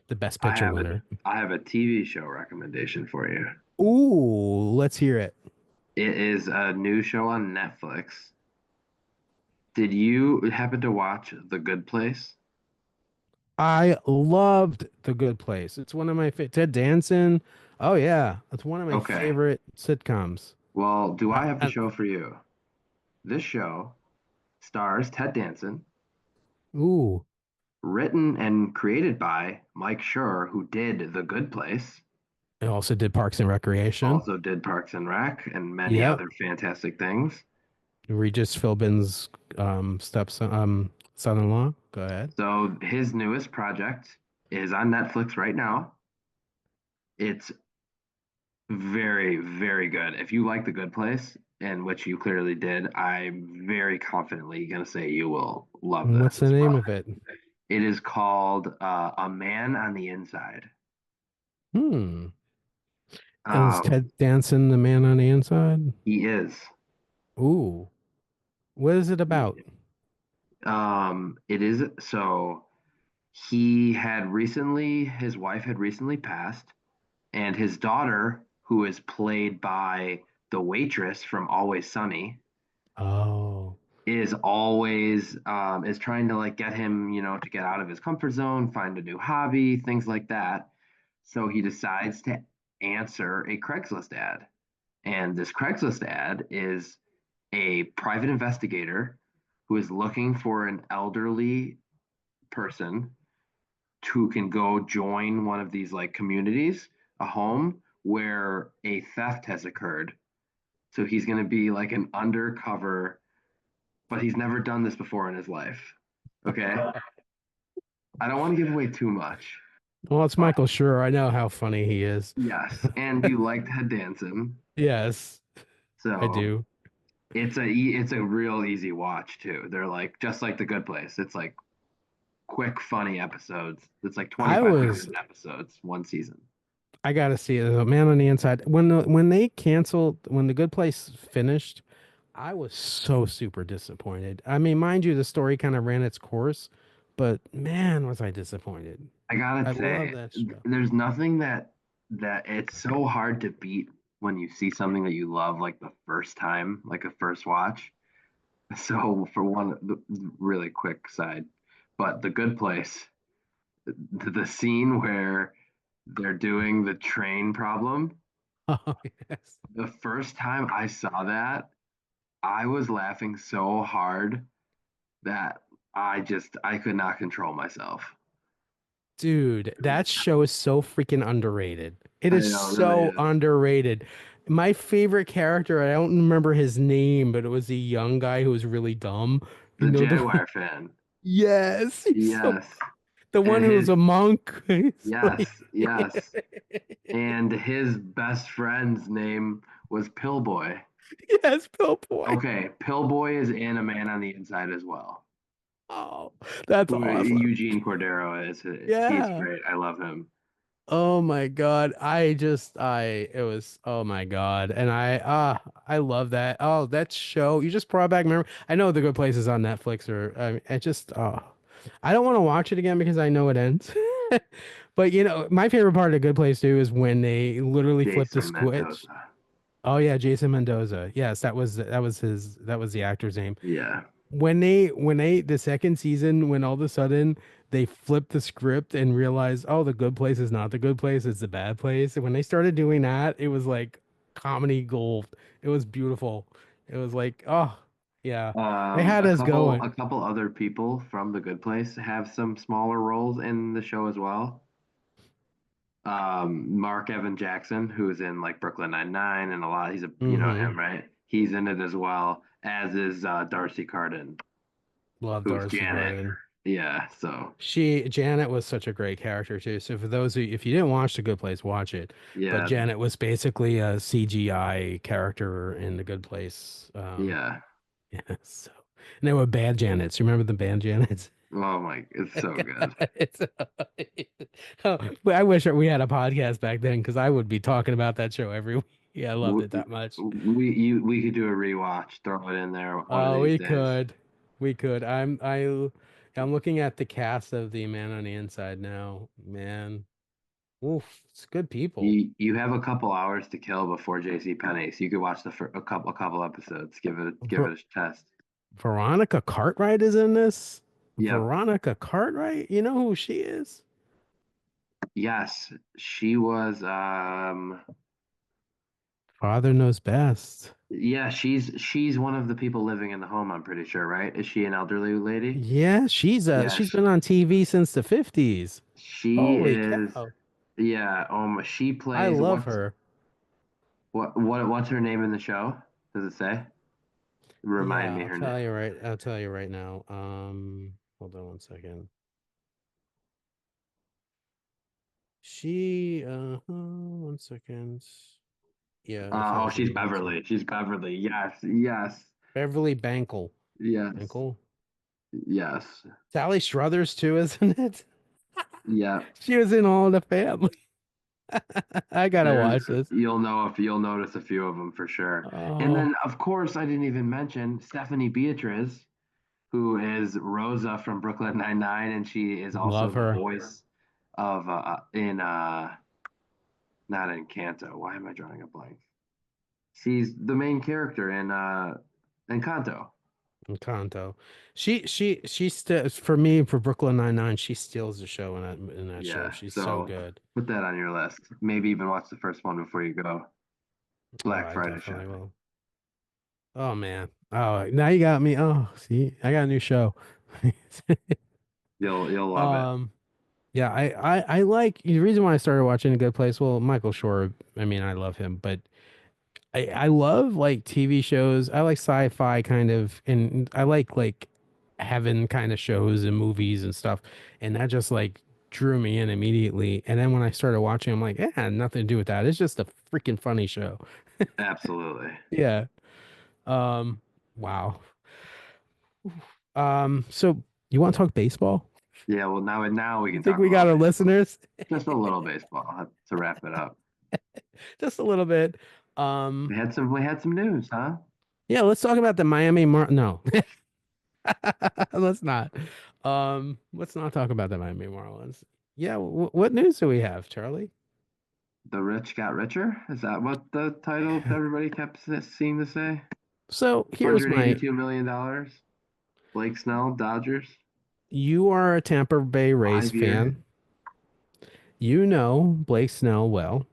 Speaker 1: The Best
Speaker 2: I
Speaker 1: Picture
Speaker 2: have a,
Speaker 1: winner.
Speaker 2: I have a TV show recommendation for you.
Speaker 1: Ooh, let's hear it.
Speaker 2: It is a new show on Netflix. Did you happen to watch The Good Place?
Speaker 1: I loved The Good Place. It's one of my Ted Danson. Oh yeah, it's one of my
Speaker 2: Okay.
Speaker 1: favorite sitcoms.
Speaker 2: Well, do I have the
Speaker 1: I,
Speaker 2: show for you? This show stars Ted Danson,
Speaker 1: ooh,
Speaker 2: written and created by Mike Schur, who did The Good Place,
Speaker 1: I also did Parks and Recreation.
Speaker 2: also did Parks and Rec, and many
Speaker 1: Yep,
Speaker 2: other fantastic things.
Speaker 1: Regis Philbin's stepson, son-in-law. Go ahead.
Speaker 2: So his newest project is on Netflix right now. It's very, very good. If you like The Good Place, and which you clearly did, I'm very confidently going to say you will love
Speaker 1: What's
Speaker 2: this
Speaker 1: the
Speaker 2: as
Speaker 1: name
Speaker 2: well.
Speaker 1: of it?
Speaker 2: It is called A Man on the Inside.
Speaker 1: Hmm. And is
Speaker 2: Um,
Speaker 1: Ted Danson the man on the inside?
Speaker 2: he is.
Speaker 1: Ooh, what is it about?
Speaker 2: It is so he had recently, his wife had recently passed, and his daughter, who is played by the waitress from Always Sunny,
Speaker 1: Oh,
Speaker 2: is always is trying to like get him, to get out of his comfort zone, find a new hobby, things like that. So he decides to answer a Craigslist ad. And this Craigslist ad is a private investigator who is looking for an elderly person who can go join one of these like communities, a home where a theft has occurred. So he's going to be like an undercover, but he's never done this before in his life. Okay. I don't want to give away too much,
Speaker 1: well, it's
Speaker 2: but
Speaker 1: Michael Schur. I know how funny he is.
Speaker 2: yes. And you like Ted Danson.
Speaker 1: Yes, I
Speaker 2: So
Speaker 1: do.
Speaker 2: it's a real easy watch too. They're like just like The Good Place. It's like quick, funny episodes. It's like
Speaker 1: I
Speaker 2: 25
Speaker 1: was
Speaker 2: minute episodes, one season.
Speaker 1: I gotta see it. The Man on the Inside. When they canceled, when The Good Place finished, I was so super disappointed. I mean, mind you, the story kind of ran its course, but man, was I disappointed.
Speaker 2: I gotta
Speaker 1: I love
Speaker 2: say,
Speaker 1: that show.
Speaker 2: there's nothing that it's so hard to beat when you see something that you love like the first time, like a first watch. So for one, really quick side, but The Good Place, the scene where they're doing the train problem,
Speaker 1: Oh yes,
Speaker 2: the first time I saw that, I was laughing so hard that I could not control myself.
Speaker 1: dude, that show is so freaking underrated. It
Speaker 2: I
Speaker 1: is
Speaker 2: know, it really
Speaker 1: so
Speaker 2: is.
Speaker 1: underrated. My favorite character, I don't remember his name, but it was the young guy who was really dumb. You
Speaker 2: The
Speaker 1: know the
Speaker 2: Jaguar fan.
Speaker 1: yes, he's so
Speaker 2: Yes.
Speaker 1: the one
Speaker 2: And
Speaker 1: who was
Speaker 2: his
Speaker 1: a monk. He's
Speaker 2: yes,
Speaker 1: like,
Speaker 2: yes. And his best friend's name was Pillboy.
Speaker 1: yes, Pillboy.
Speaker 2: Okay, Pillboy is in A Man on the Inside as well.
Speaker 1: Oh, that's
Speaker 2: Who
Speaker 1: awesome.
Speaker 2: Eugene Cordero is. He's
Speaker 1: Yeah.
Speaker 2: great. I love him.
Speaker 1: Oh my God. It was, oh my God. And I love that. Oh, that show. You just brought back memory. I know The Good Place is on Netflix or, it just, I don't want to watch it again because I know it ends. But my favorite part of The Good Place too is when they literally flip the
Speaker 2: Jason
Speaker 1: switch.
Speaker 2: Mendoza.
Speaker 1: Oh yeah, Jason Mendoza. Yes, that was the actor's name.
Speaker 2: Yeah.
Speaker 1: When they the second season, when all of a sudden they flipped the script and realized, oh, the good place is not the good place, it's the bad place. And when they started doing that, it was like comedy gold. It was beautiful. It was like, oh yeah. They had us going.
Speaker 2: A couple other people from The Good Place have some smaller roles in the show as well. Mark Evan Jackson, who's in like Brooklyn Nine-Nine and a lot, he's a, you know
Speaker 1: Mm-hmm.
Speaker 2: him, right? He's in it as well, as is Darcy Carden,
Speaker 1: Love
Speaker 2: who's
Speaker 1: Darcy
Speaker 2: Janet.
Speaker 1: Garden.
Speaker 2: Yeah, so
Speaker 1: Janet was such a great character too. So for those who, if you didn't watch The Good Place, watch it. But
Speaker 2: yeah,
Speaker 1: Janet was basically a CGI character in The Good Place.
Speaker 2: yeah.
Speaker 1: Yeah, so and they were bad Janets. You remember the bad Janets?
Speaker 2: Oh my, it's so good.
Speaker 1: It's, oh, I wish we had a podcast back then because I would be talking about that show every week. Yeah, I loved
Speaker 2: We,
Speaker 1: it that much.
Speaker 2: we could do a rewatch, throw it in there one of
Speaker 1: Oh,
Speaker 2: these days.
Speaker 1: we could. I'm looking at the cast of The Man on the Inside now. Man, oof, it's good people.
Speaker 2: You have a couple hours to kill before JC Penney, so you could watch a couple episodes. Give
Speaker 1: Ver
Speaker 2: it a test.
Speaker 1: Veronica Cartwright is in this.
Speaker 2: Yep.
Speaker 1: Veronica Cartwright, you know who she is?
Speaker 2: Yes, she was.
Speaker 1: Father Knows Best.
Speaker 2: Yeah, she's one of the people living in the home. I'm pretty sure, right? Is she an elderly lady?
Speaker 1: Yeah,
Speaker 2: Yeah,
Speaker 1: she's been on TV since the 50s.
Speaker 2: she
Speaker 1: Holy
Speaker 2: is.
Speaker 1: cow.
Speaker 2: Yeah. She
Speaker 1: I
Speaker 2: plays
Speaker 1: love her.
Speaker 2: what's her name in the show? Does it say? Remind
Speaker 1: Yeah,
Speaker 2: me her name.
Speaker 1: I'll tell you right now. Hold on one second. One second. Yeah, it
Speaker 2: Oh,
Speaker 1: tells
Speaker 2: she's
Speaker 1: me one
Speaker 2: Beverly.
Speaker 1: second.
Speaker 2: She's Beverly. Yes, yes,
Speaker 1: Beverly Bankle.
Speaker 2: yes,
Speaker 1: Bankle.
Speaker 2: yes.
Speaker 1: Sally Struthers too, isn't it?
Speaker 2: Yeah.
Speaker 1: She was in All in the Family. I gotta
Speaker 2: There's
Speaker 1: watch this.
Speaker 2: you'll notice a few of them for sure. And
Speaker 1: Oh,
Speaker 2: then of course I didn't even mention Stephanie Beatriz, who is Rosa from Brooklyn Nine-Nine, and she is also
Speaker 1: love
Speaker 2: the
Speaker 1: her.
Speaker 2: voice of in not in Encanto. Why am I drawing a blank? She's the main character in Encanto.
Speaker 1: Encanto. She still for me for Brooklyn Nine-Nine, she steals the show in that show.
Speaker 2: Yeah,
Speaker 1: She's so
Speaker 2: so
Speaker 1: good.
Speaker 2: put that on your list. Maybe even watch the first one before you go.
Speaker 1: Oh,
Speaker 2: Black
Speaker 1: I
Speaker 2: Friday
Speaker 1: definitely
Speaker 2: shopping.
Speaker 1: will. Oh man. Oh, now you got me. Oh, see, I got a new show.
Speaker 2: You'll love it.
Speaker 1: Um, yeah, I like the reason why I started watching A Good Place. Well, Michael Shore, I mean, I love him, but I love like TV shows. I like sci-fi kind of, and I like heaven kind of shows and movies and stuff. And that just like drew me in immediately. And then when I started watching, I'm like, yeah, nothing to do with that. It's just a freaking funny show.
Speaker 2: Absolutely.
Speaker 1: Yeah. Um, wow. So you want to talk baseball?
Speaker 2: Yeah, well now we
Speaker 1: You
Speaker 2: can
Speaker 1: think
Speaker 2: talk a
Speaker 1: we
Speaker 2: little
Speaker 1: got our
Speaker 2: baseball.
Speaker 1: listeners?
Speaker 2: Just a little baseball to wrap it up.
Speaker 1: Just a little bit. Um,
Speaker 2: We had some news, huh?
Speaker 1: yeah, let's talk about the Miami No, let's not. Let's not talk about the Miami Marlins. Yeah, what news do we have, Charlie?
Speaker 2: The rich got richer. Is that what the title everybody kept seemed to say?
Speaker 1: So here's my.
Speaker 2: $182 million. Blake Snell, Dodgers,
Speaker 1: You are a Tampa Bay Rays
Speaker 2: 5 year.
Speaker 1: fan. You know Blake Snell well.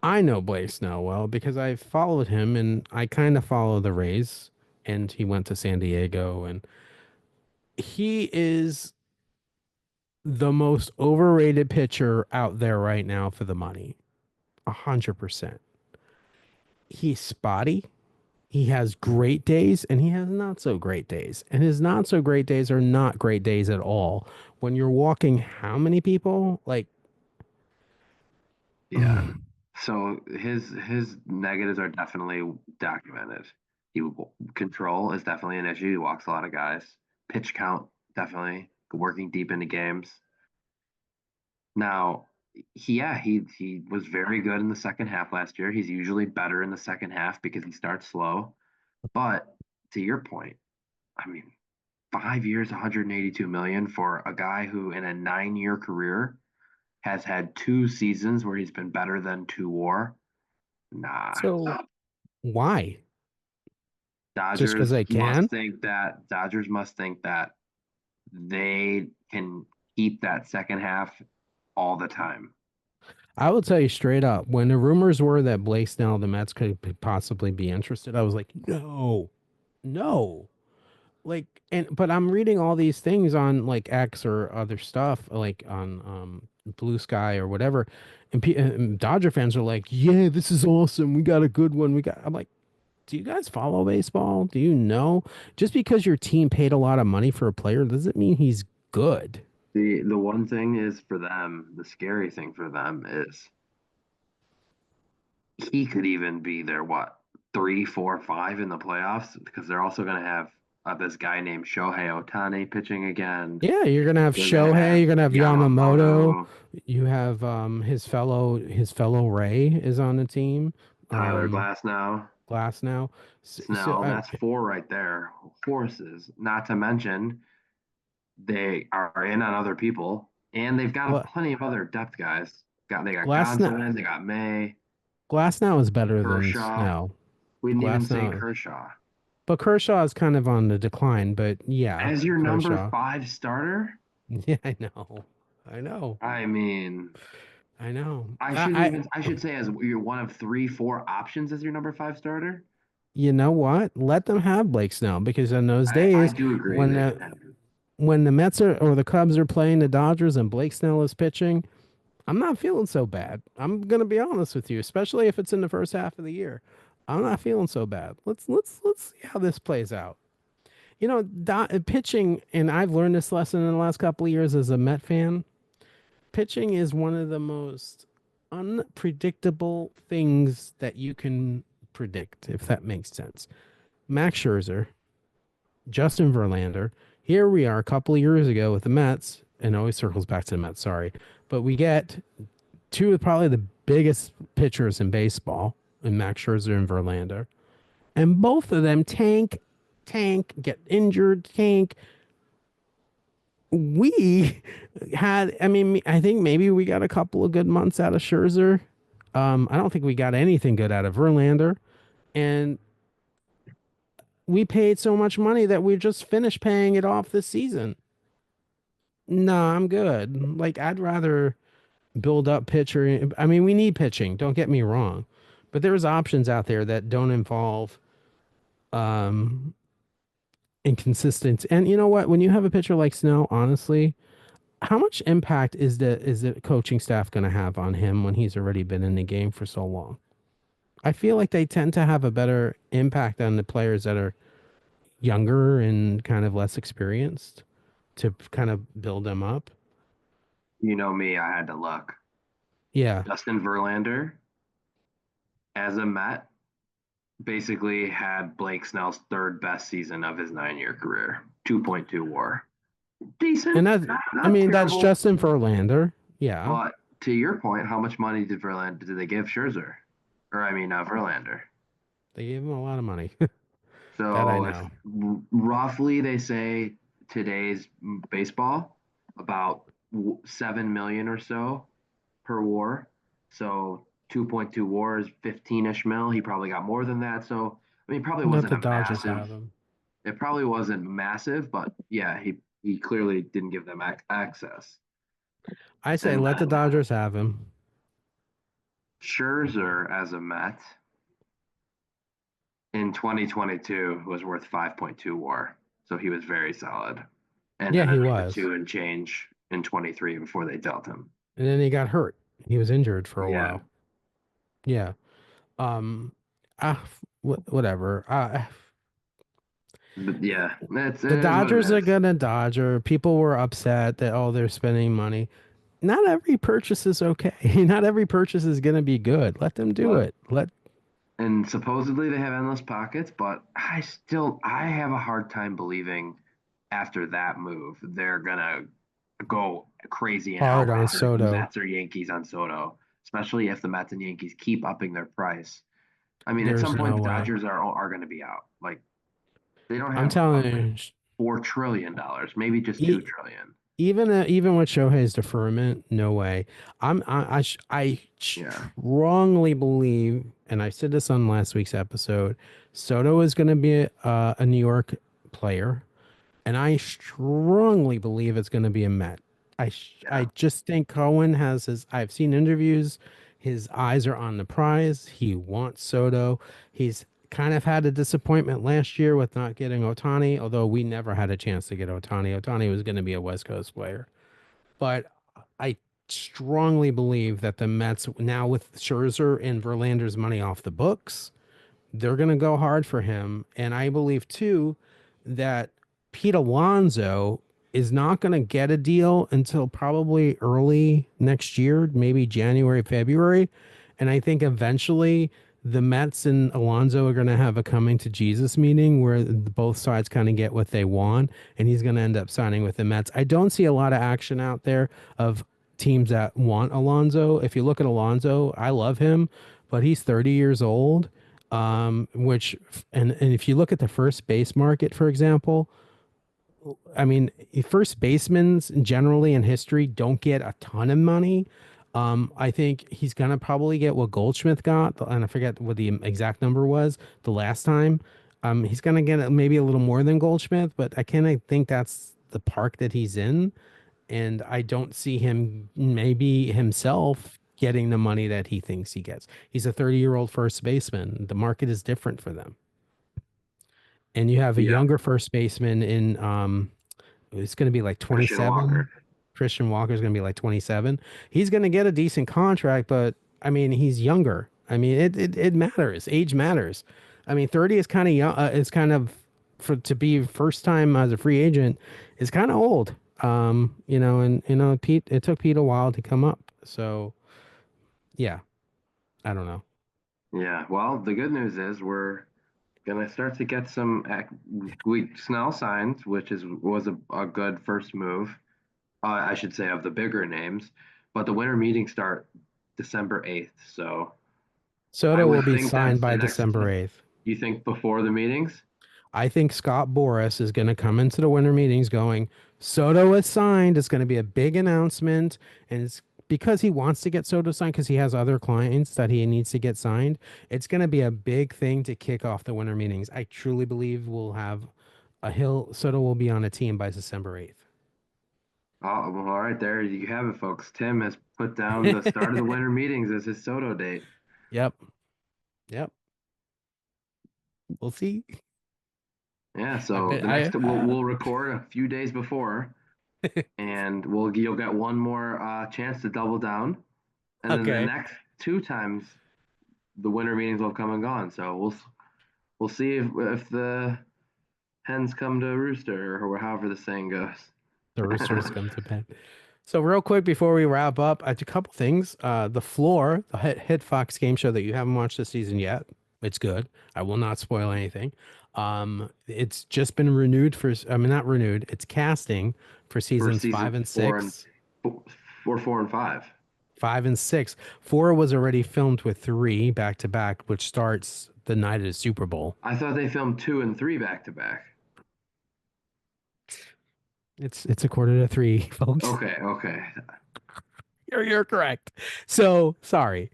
Speaker 1: I know Blake Snell well because I followed him and I kind of follow the Rays. And he went to San Diego, and he is the most overrated pitcher out there right now for the money. 100%. He's spotty. He has great days and he has not so great days. And his not so great days are not great days at all. When you're walking how many people? Like,
Speaker 2: Yeah. So his negatives are definitely documented. Control is definitely an issue. He walks a lot of guys. Pitch count definitely working deep into games. Now he was very good in the second half last year. He's usually better in the second half because he starts slow. But to your point, I mean, 5 years, 182 million for a guy who in a 9 year career has had 2 seasons where he's been better than two WAR. Nah.
Speaker 1: So why? Just because
Speaker 2: Dodgers
Speaker 1: they
Speaker 2: must
Speaker 1: can?
Speaker 2: think that Dodgers must think that they can keep that second half all the time.
Speaker 1: I will tell you straight up, when the rumors were that Blake Snell, the Mets could possibly be interested, I was like, no, no. Like, and but I'm reading all these things on like X or other stuff, like on Blue Sky or whatever, and Dodger fans are like, yeah, this is awesome. We got a good one. We got. I'm like, do you guys follow baseball? Do you know? Just because your team paid a lot of money for a player doesn't mean he's good.
Speaker 2: The one thing is for them, the scary thing for them is he could even be their what, 3, 4, 5 in the playoffs because they're also going to have this guy named Shohei Ohtani pitching again.
Speaker 1: Yeah, you're gonna have
Speaker 2: They're going to
Speaker 1: Shohei,
Speaker 2: have
Speaker 1: you're gonna have Yamamoto,
Speaker 2: Yamamoto,
Speaker 1: you have his fellow Ray is on the team.
Speaker 2: Tyler
Speaker 1: Um
Speaker 2: Glasnow,
Speaker 1: Glass now. So,
Speaker 2: Snell. That's four right there. Horses. Not to mention they are in on other people, and they've got a
Speaker 1: Gla-
Speaker 2: plenty of other depth guys. They got
Speaker 1: Glass now
Speaker 2: Gonsolin, they got May,
Speaker 1: Glass now is better than
Speaker 2: Kershaw.
Speaker 1: Snell.
Speaker 2: We didn't even
Speaker 1: Glass
Speaker 2: say
Speaker 1: now,
Speaker 2: Kershaw.
Speaker 1: but Kershaw is kind of on the decline. But yeah,
Speaker 2: As your number
Speaker 1: Kershaw.
Speaker 2: 5 starter,
Speaker 1: Yeah, I know, I know,
Speaker 2: I mean,
Speaker 1: I know.
Speaker 2: I shouldn't even, I should say as you're one of 3, 4 options as your number 5 starter.
Speaker 1: You know what? Let them have Blake Snell because in those
Speaker 2: I
Speaker 1: days
Speaker 2: do agree
Speaker 1: when
Speaker 2: they
Speaker 1: the
Speaker 2: can.
Speaker 1: when the Mets are or the Cubs are playing the Dodgers and Blake Snell is pitching, I'm not feeling so bad. I'm gonna be honest with you, especially if it's in the first half of the year. I'm not feeling so bad. Let's see how this plays out. You know, pitching, and I've learned this lesson in the last couple of years as a Met fan. Pitching is one of the most unpredictable things that you can predict, if that makes sense. Max Scherzer, Justin Verlander. Here we are a couple of years ago with the Mets, and it always circles back to the Mets, sorry. But we get two of probably the biggest pitchers in baseball in Max Scherzer and Verlander. And both of them get injured, tank. We had, I mean, I think maybe we got a couple of good months out of Scherzer. I don't think we got anything good out of Verlander. And we paid so much money that we just finished paying it off this season. No, I'm good. Like, I'd rather build up pitcher. I mean, we need pitching, don't get me wrong. But there's options out there that don't involve um inconsistent. And you know what? When you have a pitcher like Snow, honestly, how much impact is the coaching staff going to have on him when he's already been in the game for so long? I feel like they tend to have a better impact on the players that are younger and kind of less experienced to kind of build them up.
Speaker 2: You know me, I had to look.
Speaker 1: Yeah.
Speaker 2: Justin Verlander, as a Met, basically had Blake Snell's third best season of his 9 year career. 2.2 WAR.
Speaker 1: And
Speaker 2: Decent,
Speaker 1: that, I
Speaker 2: not
Speaker 1: mean, that's
Speaker 2: terrible.
Speaker 1: Justin Verlander. Yeah.
Speaker 2: But to your point, how much money did they give Scherzer? Or I mean, Verlander.
Speaker 1: They gave him a lot of money. That I
Speaker 2: So if
Speaker 1: know.
Speaker 2: roughly they say today's baseball about 7 million or so per WAR. So 2.2 WAR is 15-ish mil. He probably got more than that. So I mean, probably
Speaker 1: Let
Speaker 2: wasn't
Speaker 1: the
Speaker 2: a
Speaker 1: Dodgers
Speaker 2: massive.
Speaker 1: have him.
Speaker 2: It probably wasn't massive, but yeah, he clearly didn't give them access.
Speaker 1: I say
Speaker 2: And
Speaker 1: let the
Speaker 2: then
Speaker 1: Dodgers have him.
Speaker 2: Scherzer as a Met in 2022 was worth 5.2 WAR, so he was very solid. And
Speaker 1: Yeah,
Speaker 2: then
Speaker 1: he
Speaker 2: another
Speaker 1: was.
Speaker 2: two and change in 23 before they dealt him.
Speaker 1: And then he got hurt. He was injured for a
Speaker 2: Yeah,
Speaker 1: while. Yeah. Um, whatever.
Speaker 2: but yeah,
Speaker 1: The
Speaker 2: it is what it
Speaker 1: Dodgers are
Speaker 2: is.
Speaker 1: gonna Dodger. People were upset that they're spending money. Not every purchase is okay. Not every purchase is gonna be good. Let them do
Speaker 2: But
Speaker 1: it. Let
Speaker 2: and supposedly they have endless pockets, but I have a hard time believing after that move they're gonna go crazy in how
Speaker 1: Hard on
Speaker 2: bad the
Speaker 1: Soto.
Speaker 2: Mets or Yankees on Soto, especially if the Mets and Yankees keep upping their price. I mean, at
Speaker 1: There's
Speaker 2: some point
Speaker 1: no
Speaker 2: the
Speaker 1: way.
Speaker 2: Dodgers are going to be out. Like they don't
Speaker 1: I'm
Speaker 2: have
Speaker 1: telling you,
Speaker 2: $4 trillion, maybe just two
Speaker 1: e-
Speaker 2: trillion.
Speaker 1: even with Shohei's deferment, no way. I
Speaker 2: Yeah,
Speaker 1: strongly believe, and I said this on last week's episode, Soto is going to be a New York player. And I strongly believe it's going to be a Met. I
Speaker 2: yeah,
Speaker 1: just think Cohen has his. I've seen interviews. His eyes are on the prize. He wants Soto. He's kind of had a disappointment last year with not getting Otani, although we never had a chance to get Otani. Otani was going to be a West Coast player, but I strongly believe that the Mets now with Scherzer and Verlander's money off the books, they're going to go hard for him. And I believe too that Pete Alonso is not going to get a deal until probably early next year, maybe January, February. And I think eventually the Mets and Alonso are going to have a coming to Jesus meeting where both sides kind of get what they want. And he's going to end up signing with the Mets. I don't see a lot of action out there of teams that want Alonso. If you look at Alonso, I love him, but he's 30 years old. Which and if you look at the first base market, for example, I mean, first basemen generally in history don't get a ton of money. I think he's gonna probably get what Goldschmidt got, and I forget what the exact number was the last time. He's gonna get maybe a little more than Goldschmidt, but I kind of think that's the park that he's in, and I don't see him maybe himself getting the money that he thinks he gets. He's a 30-year-old first baseman. The market is different for them, and you have a
Speaker 2: yeah.
Speaker 1: younger first baseman in it's going to be like
Speaker 2: Christian Walker.
Speaker 1: 27. Christian Walker is going to be like 27. He's going to get a decent contract, but I mean, he's younger. I mean, it matters. Age matters. I mean, 30 is kind of young. It's kind of for to be first time as a free agent is kind of old. And Pete, it took Pete a while to come up. So yeah, I don't know.
Speaker 2: Yeah. Well, the good news is we're gonna start to get some we Snell signs, which was a good first move. I should say of the bigger names, but the winter meetings start December 8th. So I
Speaker 1: Soto will
Speaker 2: would
Speaker 1: be
Speaker 2: think
Speaker 1: signed
Speaker 2: that's
Speaker 1: by
Speaker 2: the next.
Speaker 1: December 8th.
Speaker 2: You think before the meetings?
Speaker 1: I think Scott Boras is going to come into the winter meetings going, Soto is signed. It's going to be a big announcement. And it's because he wants to get Soto signed because he has other clients that he needs to get signed. It's going to be a big thing to kick off the winter meetings. I truly believe we'll have Soto will be on a team by December 8th.
Speaker 2: Oh, well, all right, there you have it, folks. Tim has put down the start of the winter meetings as his Soto date.
Speaker 1: Yep. Yep. We'll see.
Speaker 2: Yeah,
Speaker 1: I
Speaker 2: so
Speaker 1: bet
Speaker 2: the next we'll record a few days before, and you'll get one more chance to double down, and then the
Speaker 1: okay.
Speaker 2: next two times the winter meetings will come and gone. So we'll see if the hens come to rooster or however the saying goes.
Speaker 1: The roosters come to bed. So real quick before we wrap up, a couple things. The Floor, the Hit Fox game show that you haven't watched this season yet. It's good. I will not spoil anything. It's just been renewed for. I mean, not renewed. It's casting for
Speaker 2: For
Speaker 1: seasons five
Speaker 2: seasons
Speaker 1: and
Speaker 2: four and
Speaker 1: six.
Speaker 2: four and five.
Speaker 1: 5 and 6. Four was already filmed with three back to back, which starts the night of the Super Bowl.
Speaker 2: I thought they filmed two and three back to back.
Speaker 1: It's a quarter to three, folks.
Speaker 2: Okay, okay,
Speaker 1: You're correct. So sorry.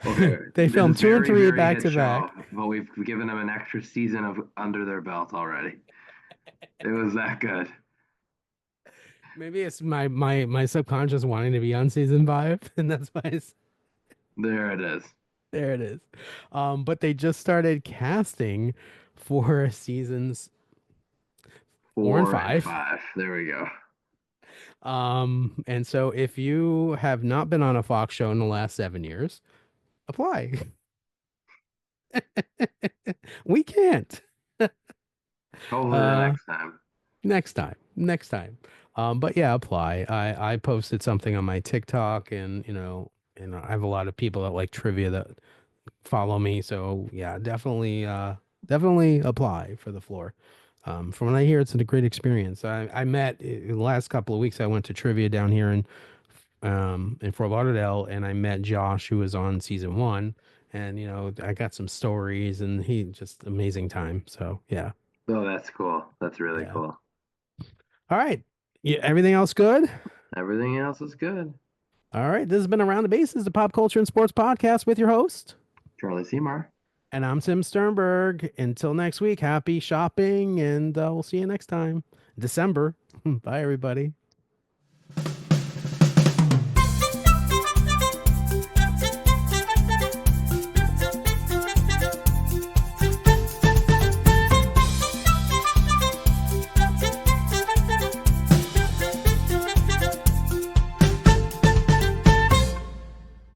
Speaker 2: okay.
Speaker 1: They
Speaker 2: It's a
Speaker 1: filmed two and
Speaker 2: very,
Speaker 1: three
Speaker 2: very
Speaker 1: back
Speaker 2: hit
Speaker 1: to
Speaker 2: show,
Speaker 1: back.
Speaker 2: but we've given them an extra season of under their belt already. It was that good.
Speaker 1: Maybe it's my subconscious wanting to be on season five, and that's why
Speaker 2: There it is.
Speaker 1: there it is. But they just started casting for seasons 4 and
Speaker 2: Four and
Speaker 1: 5.
Speaker 2: five. There we go.
Speaker 1: And so if you have not been on a Fox show in the last 7 years, apply. We can't.
Speaker 2: Hopefully the
Speaker 1: Uh,
Speaker 2: next time.
Speaker 1: next time. But yeah, apply. I posted something on my TikTok, and I have a lot of people that like trivia that follow me. So yeah, definitely apply for the floor. From what I hear, it's a great experience. I met in the last couple of weeks. I went to trivia down here in Fort Lauderdale, and I met Josh, who was on season one. And I got some stories, and he just amazing time. So yeah,
Speaker 2: Oh, that's cool. That's really
Speaker 1: yeah.
Speaker 2: cool.
Speaker 1: All right, yeah. Everything else good?
Speaker 2: Everything else is good.
Speaker 1: All right. This has been Around the Bases, the pop culture and sports podcast with your host,
Speaker 2: Charlie Seymour.
Speaker 1: and I'm Tim Sternberg. Until next week, happy shopping, and we'll see you next time, December. Bye, everybody.